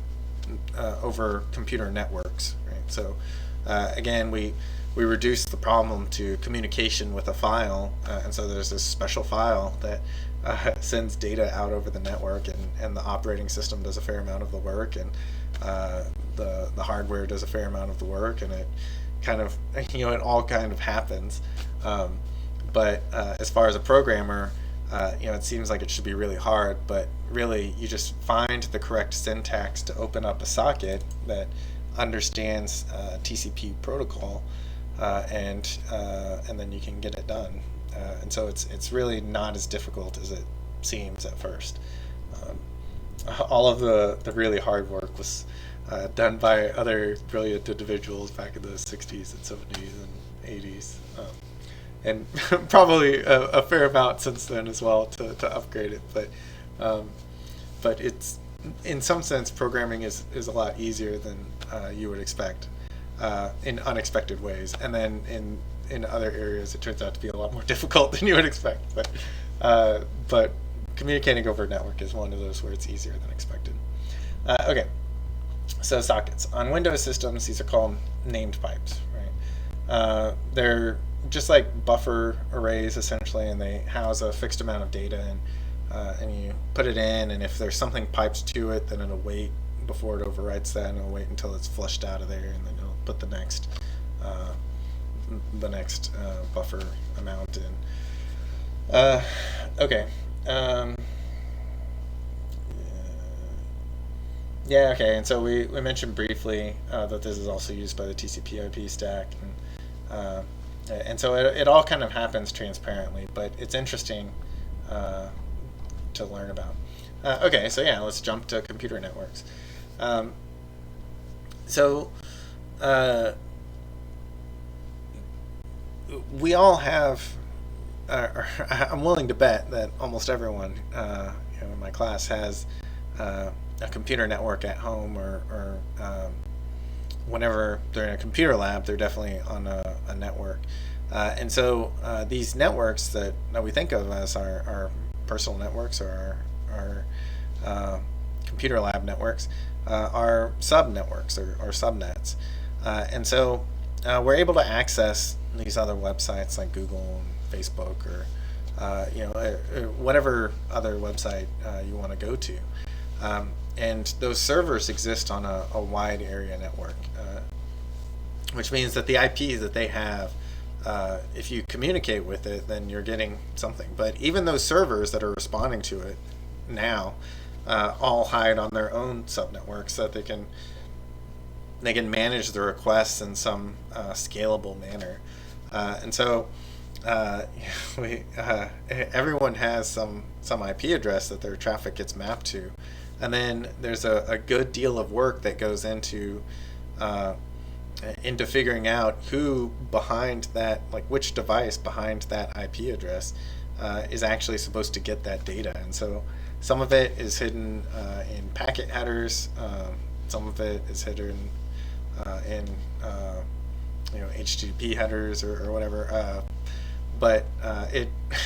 over computer networks. Right? So again, we reduce the problem to communication with a file, and so there's this special file that sends data out over the network, and the operating system does a fair amount of the work, and the hardware does a fair amount of the work, and it kind of, it all kind of happens. But as far as a programmer, it seems like it should be really hard, but really you just find the correct syntax to open up a socket that understands TCP protocol, and then you can get it done. And so it's really not as difficult as it seems at first. All of the really hard work was done by other brilliant individuals back in the 60s and 70s and 80s, and probably a fair amount since then as well to upgrade it. But it's, in some sense, programming is a lot easier than you would expect in unexpected ways, and then in other areas it turns out to be a lot more difficult than you would expect. But communicating over a network is one of those where it's easier than expected. Okay. So sockets. On Windows systems, these are called named pipes, right? They're just like buffer arrays, essentially, and they house a fixed amount of data, and you put it in, and if there's something piped to it, then it'll wait before it overwrites that, and it'll wait until it's flushed out of there, and then it'll put the next buffer amount in. Okay. Yeah, okay, and so we mentioned briefly that this is also used by the TCP/IP stack, and so it all kind of happens transparently, but it's interesting to learn about. Okay, so yeah, let's jump to computer networks. We all have, I'm willing to bet that almost everyone in my class has a computer network at home, or whenever they're in a computer lab, they're definitely on a network. And so these networks that we think of as our personal networks, or computer lab networks are sub-networks or subnets. And so we're able to access these other websites like Google and Facebook or whatever other website you want to go to. And those servers exist on a wide area network, which means that the IP that they have, if you communicate with it, then you're getting something. But even those servers that are responding to it now all hide on their own subnetworks so that they can manage the requests in some scalable manner. And so everyone has some IP address that their traffic gets mapped to. And then there's a good deal of work that goes into figuring out who behind that, like which device behind that IP address is actually supposed to get that data. And so some of it is hidden in packet headers, some of it is hidden in HTTP headers or whatever. But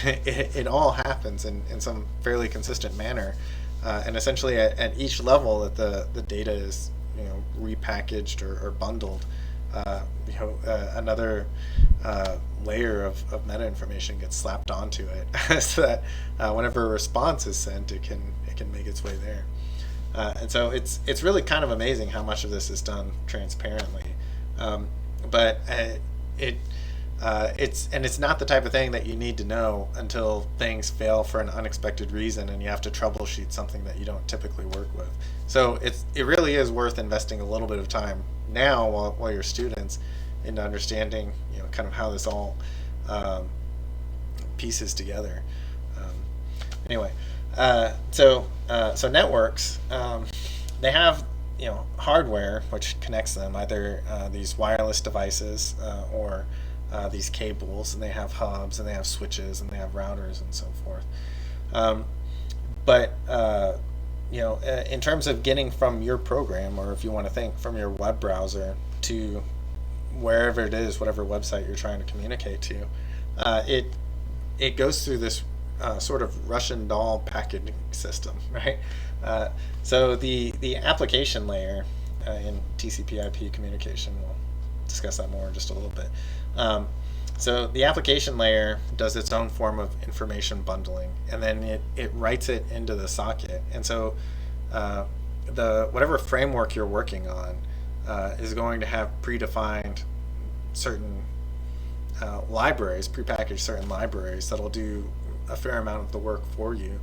it all happens in some fairly consistent manner. And essentially at each level that the data is repackaged or bundled, another layer of meta information gets slapped onto it, so that whenever a response is sent, it can make its way there. And so it's really kind of amazing how much of this is done transparently, but it's not the type of thing that you need to know until things fail for an unexpected reason and you have to troubleshoot something that you don't typically work with. So it really is worth investing a little bit of time now while you're students into understanding kind of how this all pieces together. Anyway, so networks, they have hardware which connects them, either these wireless devices or these cables, and they have hubs and they have switches and they have routers and so forth. But in terms of getting from your program, or if you want to think from your web browser to wherever it is, whatever website you're trying to communicate to, it goes through this sort of Russian doll packaging system, right? So the application layer in TCP/IP communication, we'll discuss that more in just a little bit. So the application layer does its own form of information bundling, and then it writes it into the socket. And so whatever framework you're working on is going to have predefined certain libraries, prepackaged certain libraries that'll do a fair amount of the work for you,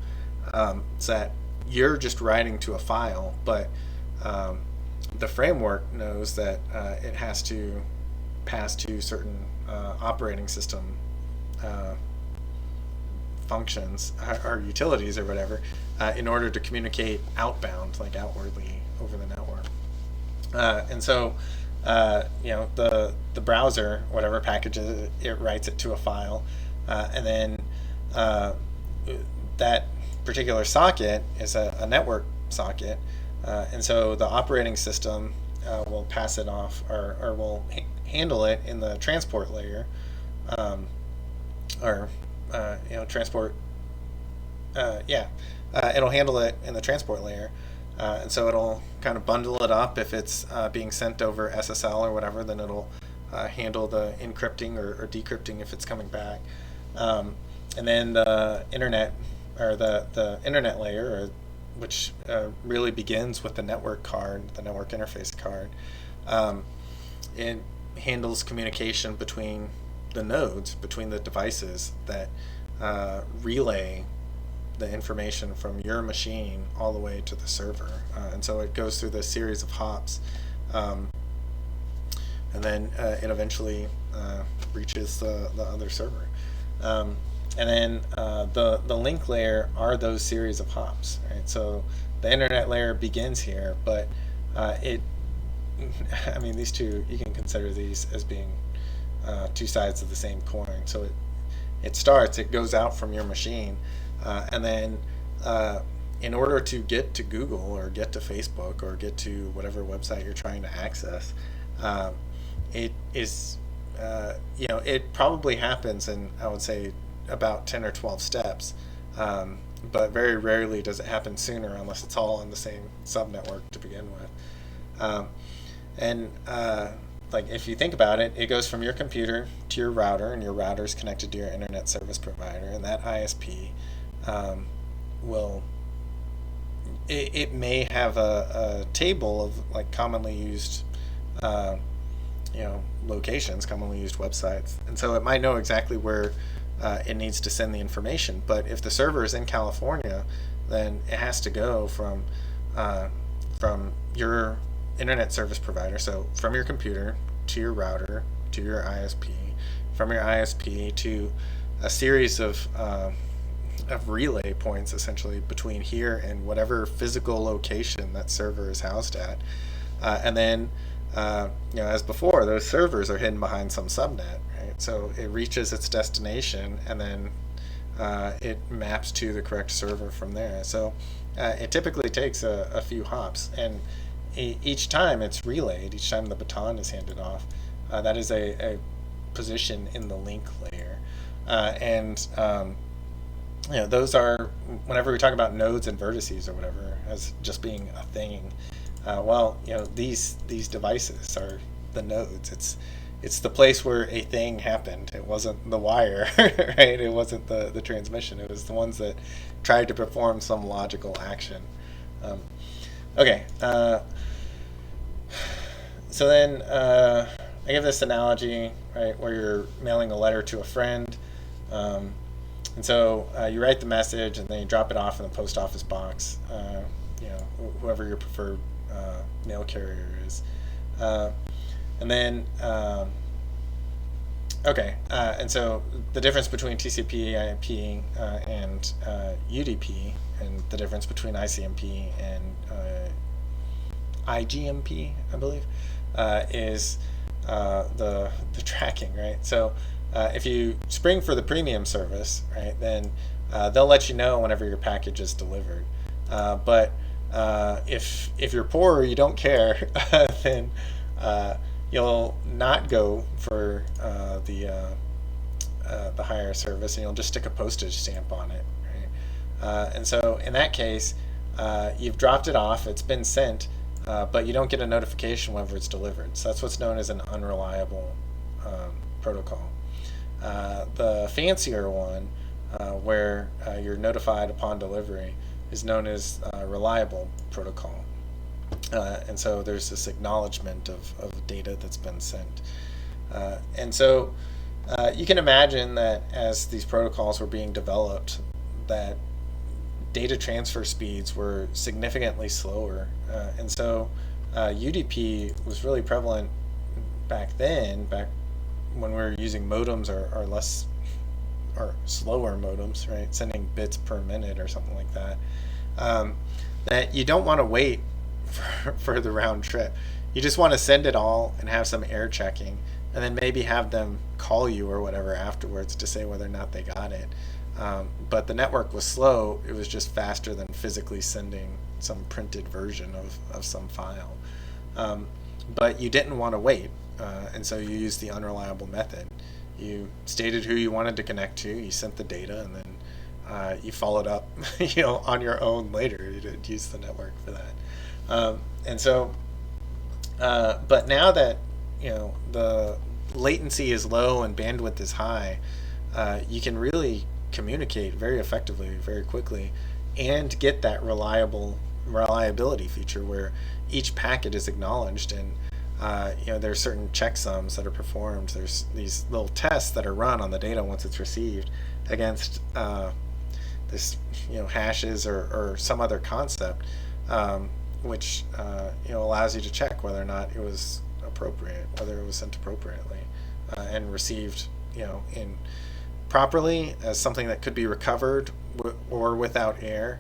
so that you're just writing to a file, but the framework knows that it has to pass to certain operating system functions or utilities or whatever in order to communicate outbound, like outwardly over the network. And so the browser, whatever packages it writes it to a file, and then that particular socket is a network socket, and so the operating system will pass it off or will handle it in the transport layer, transport. It'll handle it in the transport layer, and so it'll kind of bundle it up. If it's being sent over SSL or whatever, then it'll handle the encrypting or decrypting if it's coming back, and then the internet or the internet layer, which really begins with the network card, the network interface card. It handles communication between the nodes, between the devices that relay the information from your machine all the way to the server. And so it goes through this series of hops, and then it eventually reaches the other server. And then the link layer are those series of hops, right? So the internet layer begins here, but these two, you can consider these as being two sides of the same coin. So it goes out from your machine, and then in order to get to Google or get to Facebook or get to whatever website you're trying to access, it is, it probably happens in, I would say, about 10 or 12 steps, but very rarely does it happen sooner unless it's all on the same subnetwork to begin with. And like if you think about it, it goes from your computer to your router, and your router is connected to your internet service provider, and that ISP will it may have a table of like commonly used locations, commonly used websites, and so it might know exactly where it needs to send the information. But if the server is in California, then it has to go from your internet service provider, so from your computer to your router to your ISP, from your ISP to a series of relay points essentially between here and whatever physical location that server is housed at, and then as before, those servers are hidden behind some subnet, right? So it reaches its destination, and then it maps to the correct server from there. So it typically takes a few hops, and each time it's relayed, each time the baton is handed off, that is a position in the link layer. And those are, whenever we talk about nodes and vertices or whatever as just being a thing, these devices are the nodes. It's the place where a thing happened. It wasn't the wire, right? It wasn't the transmission. It was the ones that tried to perform some logical action. Okay. So then I give this analogy, right, where you're mailing a letter to a friend. And so you write the message, and then you drop it off in the post office box, whoever your preferred mail carrier is. And then, and so the difference between TCP/IP and UDP, and the difference between ICMP and IGMP, I believe, is the tracking, right? So if you spring for the premium service, right, then they'll let you know whenever your package is delivered. But if you're poor or you don't care, then you'll not go for the higher service, and you'll just stick a postage stamp on it, right? And so in that case, you've dropped it off, it's been sent, but you don't get a notification whenever it's delivered. So that's what's known as an unreliable protocol. The fancier one, where you're notified upon delivery, is known as reliable protocol. And so there's this acknowledgement of data that's been sent. And so you can imagine that as these protocols were being developed, that data transfer speeds were significantly slower. And so UDP was really prevalent back when we were using modems or less or slower modems, right, sending bits per minute or something like that, that you don't want to wait for the round trip. You just want to send it all and have some air checking, and then maybe have them call you or whatever afterwards to say whether or not they got it. But the network was slow. It was just faster than physically sending some printed version of some file. But you didn't want to wait, and so you used the unreliable method. You stated who you wanted to connect to, you sent the data, and then you followed up on your own later. You didn't use the network for that. And so, but now that the latency is low and bandwidth is high, you can really communicate very effectively, very quickly, and get that reliability feature where each packet is acknowledged, and there's certain checksums that are performed. There's these little tests that are run on the data once it's received against this hashes or some other concept, which allows you to check whether or not it was appropriate, whether it was sent appropriately, and received in properly as something that could be recovered or without error,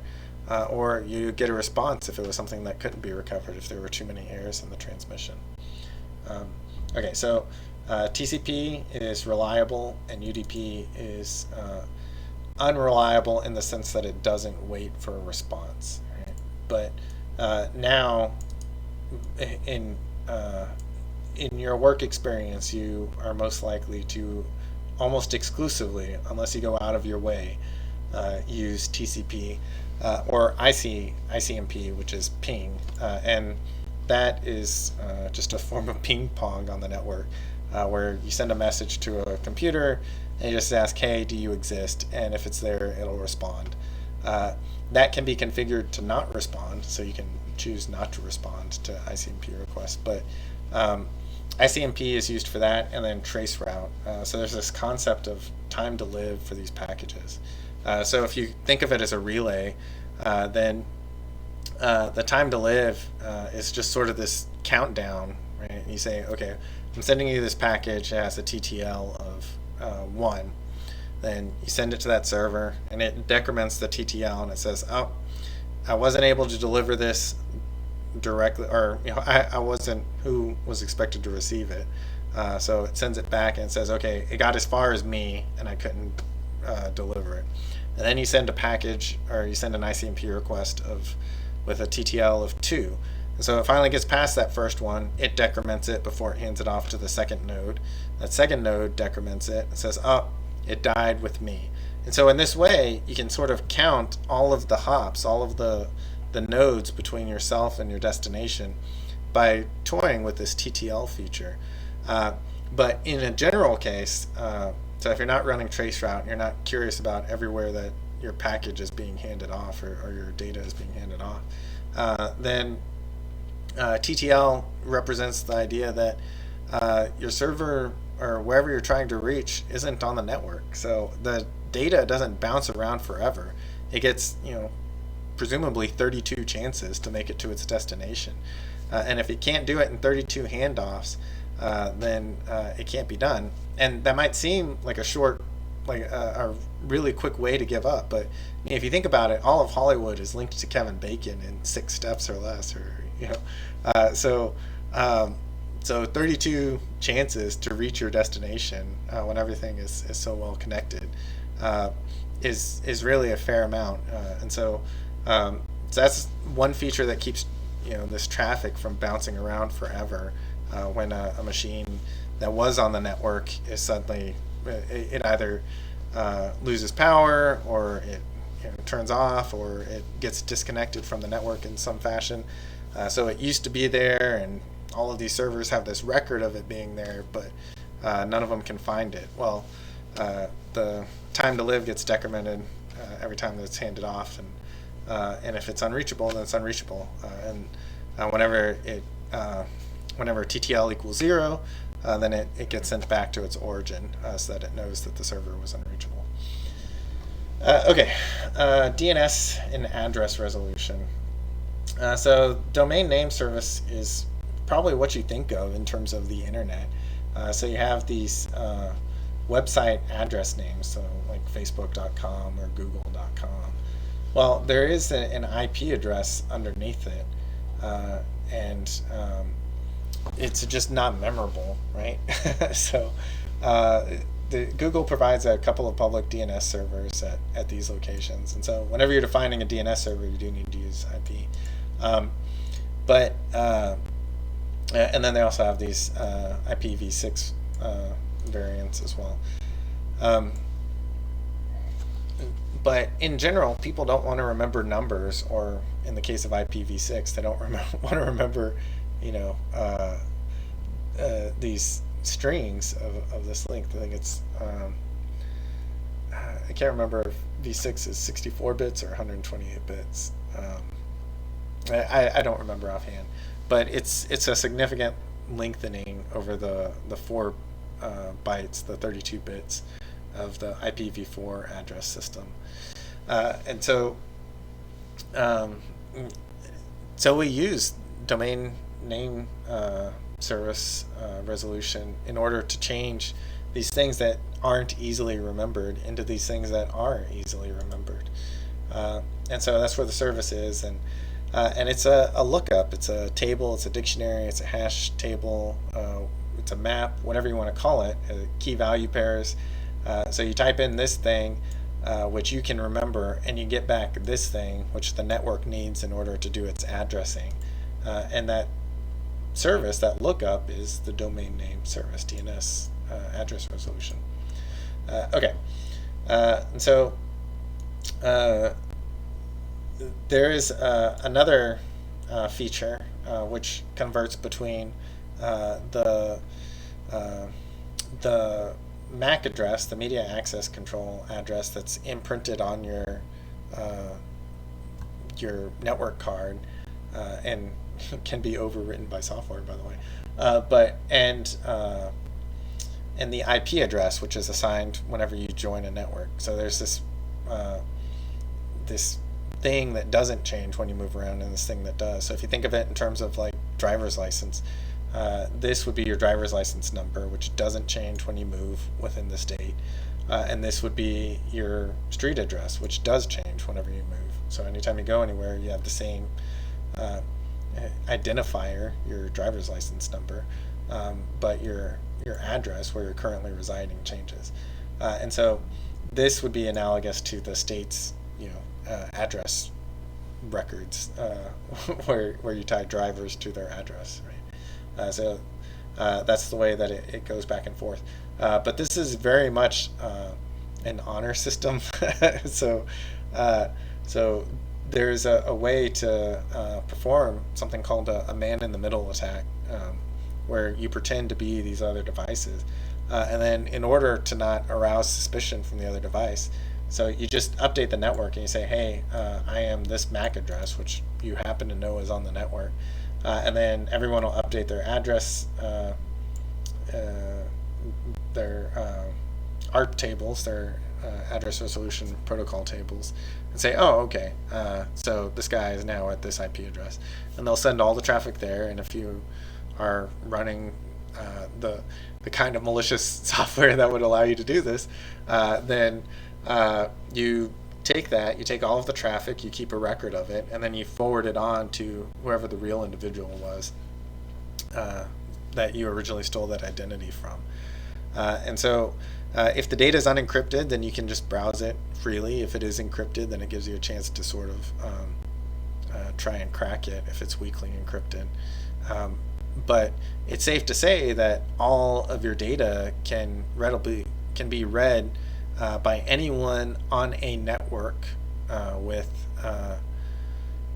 or you get a response if it was something that couldn't be recovered if there were too many errors in the transmission. Okay, so TCP is reliable and UDP is unreliable in the sense that it doesn't wait for a response, right? But now in your work experience, you are most likely to almost exclusively, unless you go out of your way, use TCP or ICMP, which is ping, and that is just a form of ping pong on the network, where you send a message to a computer and you just ask, hey, do you exist? And if it's there, it'll respond. That can be configured to not respond, so you can choose not to respond to ICMP requests. But ICMP is used for that, and then traceroute. So there's this concept of time to live for these packages. So if you think of it as a relay, then the time to live is just sort of this countdown, right? You say, okay, I'm sending you this package. It has a TTL of 1. Then you send it to that server, and it decrements the TTL, and it says, oh, I wasn't able to deliver this directly, or I wasn't who was expected to receive it. So it sends it back and it says, okay, it got as far as me, and I couldn't deliver it. And then you send a package, or you send an ICMP request with a TTL of 2. And so it finally gets past that first one, it decrements it before it hands it off to the second node. That second node decrements it and says, oh, it died with me. And so in this way, you can sort of count all of the hops, all of the nodes between yourself and your destination by toying with this TTL feature. But in a general case, so if you're not running traceroute, and you're not curious about everywhere that your package is being handed off, or your data is being handed off, then TTL represents the idea that your server or wherever you're trying to reach isn't on the network. So the data doesn't bounce around forever. It gets, presumably 32 chances to make it to its destination. And if it can't do it in 32 handoffs, then it can't be done. And that might seem like a really quick way to give up, but if you think about it, all of Hollywood is linked to Kevin Bacon in 6 steps or less, so 32 chances to reach your destination when everything is so well connected is really a fair amount, and so that's one feature that keeps this traffic from bouncing around forever. When a machine that was on the network is suddenly it either loses power, or it turns off, or it gets disconnected from the network in some fashion. So it used to be there, and all of these servers have this record of it being there, but none of them can find it. Well, the time to live gets decremented every time that it's handed off, and if it's unreachable, then it's unreachable. And whenever TTL equals 0, then it gets sent back to its origin, so that it knows that the server was unreachable. DNS and address resolution. So domain name service is probably what you think of in terms of the internet. So you have these website address names, so like facebook.com or google.com. Well, there is an IP address underneath it, and it's just not memorable, right? So Google provides a couple of public DNS servers at these locations, and so whenever you're defining a DNS server, you do need to use IP. And then they also have these IPv6 variants as well. But in general, people don't want to remember numbers, or in the case of IPv6, they don't want to remember, these strings of this length. I think it's I can't remember if v6 is 64 bits or 128 bits. I don't remember offhand, but it's a significant lengthening over the 4 bytes, the 32 bits of the IPv4 address system, and so we use domain name service resolution in order to change these things that aren't easily remembered into these things that are easily remembered, and so that's where the service is, and it's a lookup, it's a table, it's a dictionary, it's a hash table, it's a map, whatever you want to call it, key value pairs. So you type in this thing, which you can remember, and you get back this thing, which the network needs in order to do its addressing. And that service, that lookup, is the domain name service, DNS address resolution. And so uh, there is another feature which converts between the uh, the MAC address, the media access control address that's imprinted on uh, your network card, and can be overwritten by software, by the way. But and the IP address, which is assigned whenever you join a network. So there's uh, this thing that doesn't change when you move around, and this thing that does. So if you think of it in terms of like driver's license, this would be your driver's license number, which doesn't change when you move within the state. And this would be your street address, which does change whenever you move. So anytime you go anywhere, you have the same uh, identifier, your driver's license number, but your address where you're currently residing changes. And so this would be analogous to the state's address records, where you tie drivers to their address, right? So that's the way that it goes back and forth. But this is very much an honor system. so so there's a way to perform something called a man-in-the-middle attack, where you pretend to be these other devices. And then in order to not arouse suspicion from the other device, so you just update the network and you say, hey, I am this MAC address, which you happen to know is on the network. And then everyone will update their address, their ARP tables, their address resolution protocol tables, and say, oh, okay, so this guy is now at this IP address. And they'll send all the traffic there, and if you are running the kind of malicious software that would allow you to do this, then you take all of the traffic, you keep a record of it, and then you forward it on to whoever the real individual was that you originally stole that identity from. And so if the data is unencrypted, then you can just browse it freely. If it is encrypted, then it gives you a chance to sort of try and crack it if it's weakly encrypted. But it's safe to say that all of your data can be read by anyone on a network with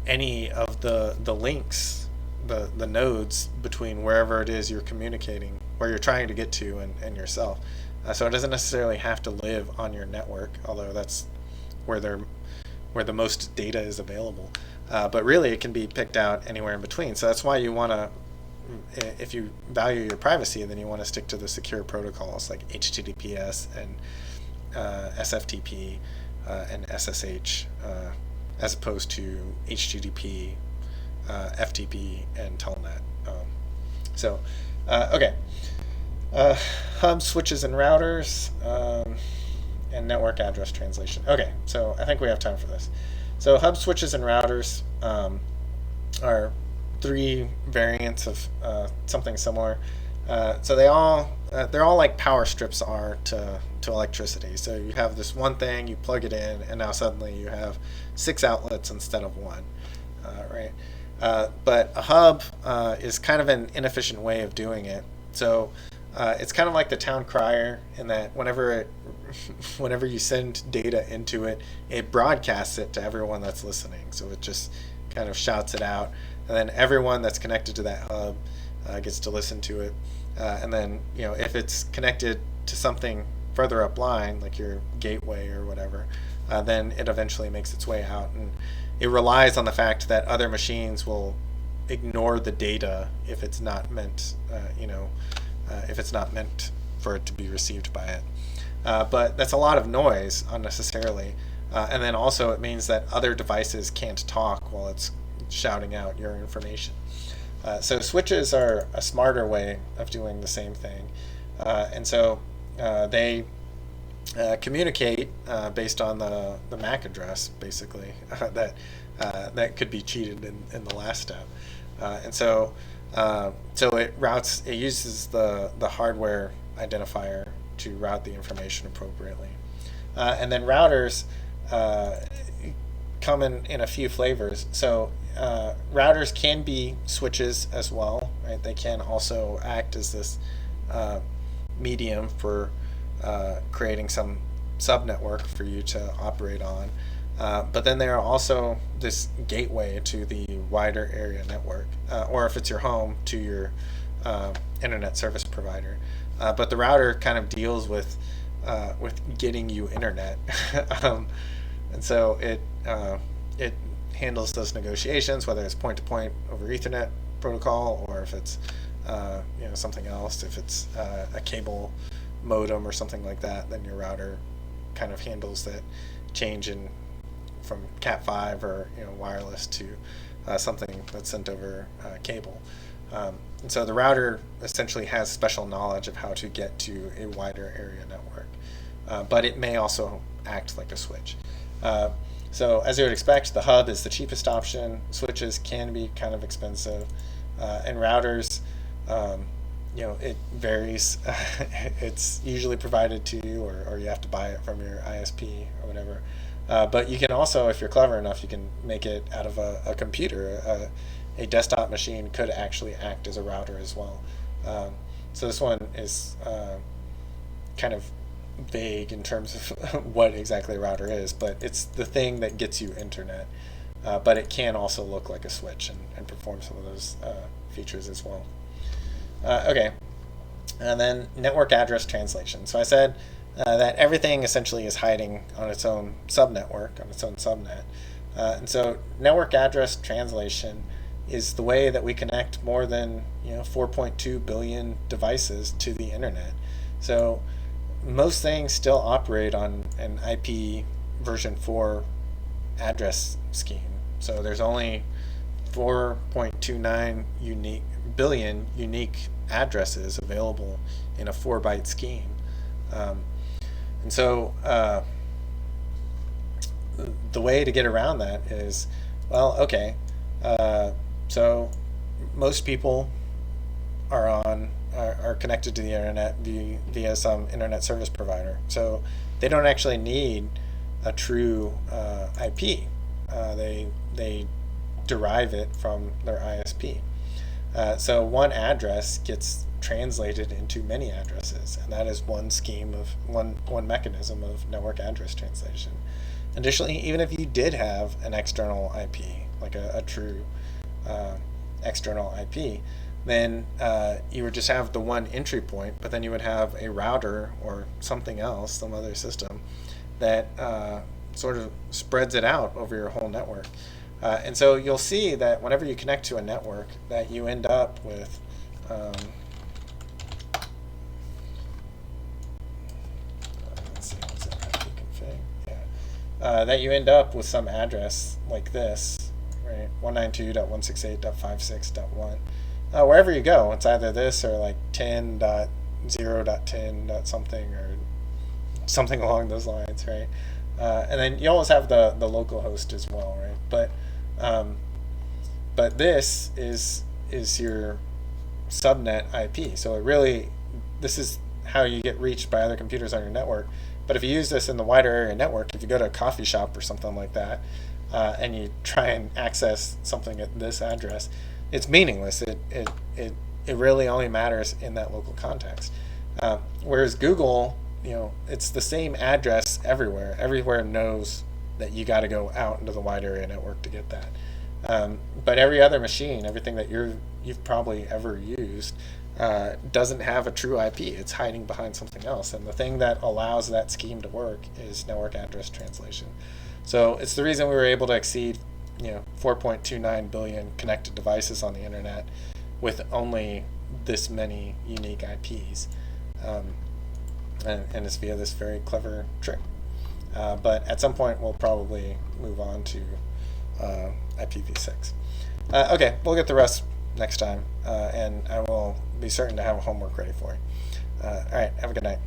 any of the links, the nodes between wherever it is you're communicating, where you're trying to get to, and yourself. So it doesn't necessarily have to live on your network, although that's where the most data is available. But really, it can be picked out anywhere in between. So that's why you want to, if you value your privacy, then you want to stick to the secure protocols like HTTPS and SFTP and SSH, as opposed to HTTP, FTP, and Telnet. Okay. Hub switches and routers, and network address translation. Okay, so I think we have time for this. So hub switches and routers are three variants of something similar. So they're all like power strips are to electricity. So you have this one thing, you plug it in, and now suddenly you have 6 outlets instead of 1, right? But a hub is kind of an inefficient way of doing it. So it's kind of like the town crier in that whenever you send data into it, it broadcasts it to everyone that's listening. So it just kind of shouts it out, and then everyone that's connected to that hub gets to listen to it. And then if it's connected to something further up line, like your gateway or whatever, then it eventually makes its way out, and it relies on the fact that other machines will ignore the data if it's not meant, if it's not meant for it to be received by it. But that's a lot of noise unnecessarily, and then also it means that other devices can't talk while it's shouting out your information. So switches are a smarter way of doing the same thing, and so they communicate based on the MAC address, basically, that could be cheated in the last step. And so it uses the hardware identifier to route the information appropriately. And then routers come in a few flavors. So routers can be switches as well, right? They can also act as this medium for creating some subnetwork for you to operate on. But then there are also this gateway to the wider area network, or if it's your home, to your internet service provider. But the router kind of deals with getting you internet, and so it handles those negotiations, whether it's point-to-point over Ethernet protocol, or if it's something else. If it's a cable modem or something like that, then your router kind of handles that change in from Cat5 or wireless to something that's sent over cable. And so the router essentially has special knowledge of how to get to a wider area network, but it may also act like a switch. So as you would expect, the hub is the cheapest option. Switches can be kind of expensive, and routers, it varies. It's usually provided to you, or you have to buy it from your ISP or whatever. But you can also, if you're clever enough, you can make it out of a computer. A desktop machine could actually act as a router as well. So this one is kind of vague in terms of what exactly a router is, but it's the thing that gets you internet. But it can also look like a switch and perform some of those features as well. Okay, and then network address translation. So I said that everything essentially is hiding on its own subnetwork, on its own subnet. And so network address translation is the way that we connect more than 4.2 billion devices to the internet. So most things still operate on an IP version 4 address scheme. So there's only 4.29 billion unique addresses available in a 4-byte scheme. And so the way to get around that is, well, okay, so most people are connected to the internet via some internet service provider. So they don't actually need a true IP. They derive it from their ISP. So one address gets translated into many addresses, and that is one scheme of one mechanism of network address translation. Additionally, even if you did have an external IP, like a true external IP, then you would just have the one entry point, but then you would have a router or something else, some other system that sort of spreads it out over your whole network. And so you'll see that whenever you connect to a network, that you end up with let's see, what's that IP config? Yeah. That you end up with some address like this, right? 192.168.56.1. Wherever you go, it's either this or like 10.0.10. something or something along those lines, right? And then you always have the local host as well, right? But this is your subnet IP. So this is how you get reached by other computers on your network. But if you use this in the wider area network, if you go to a coffee shop or something like that, and you try and access something at this address, it's meaningless. It really only matters in that local context. Whereas Google, it's the same address everywhere. Everywhere knows that you got to go out into the wide area network to get that. But every other machine, everything that you've probably ever used, doesn't have a true IP. It's hiding behind something else. And the thing that allows that scheme to work is network address translation. So it's the reason we were able to exceed 4.29 billion connected devices on the internet with only this many unique IPs. And it's via this very clever trick. But at some point, we'll probably move on to IPv6. Okay, we'll get the rest next time, and I will be certain to have homework ready for you. All right, have a good night.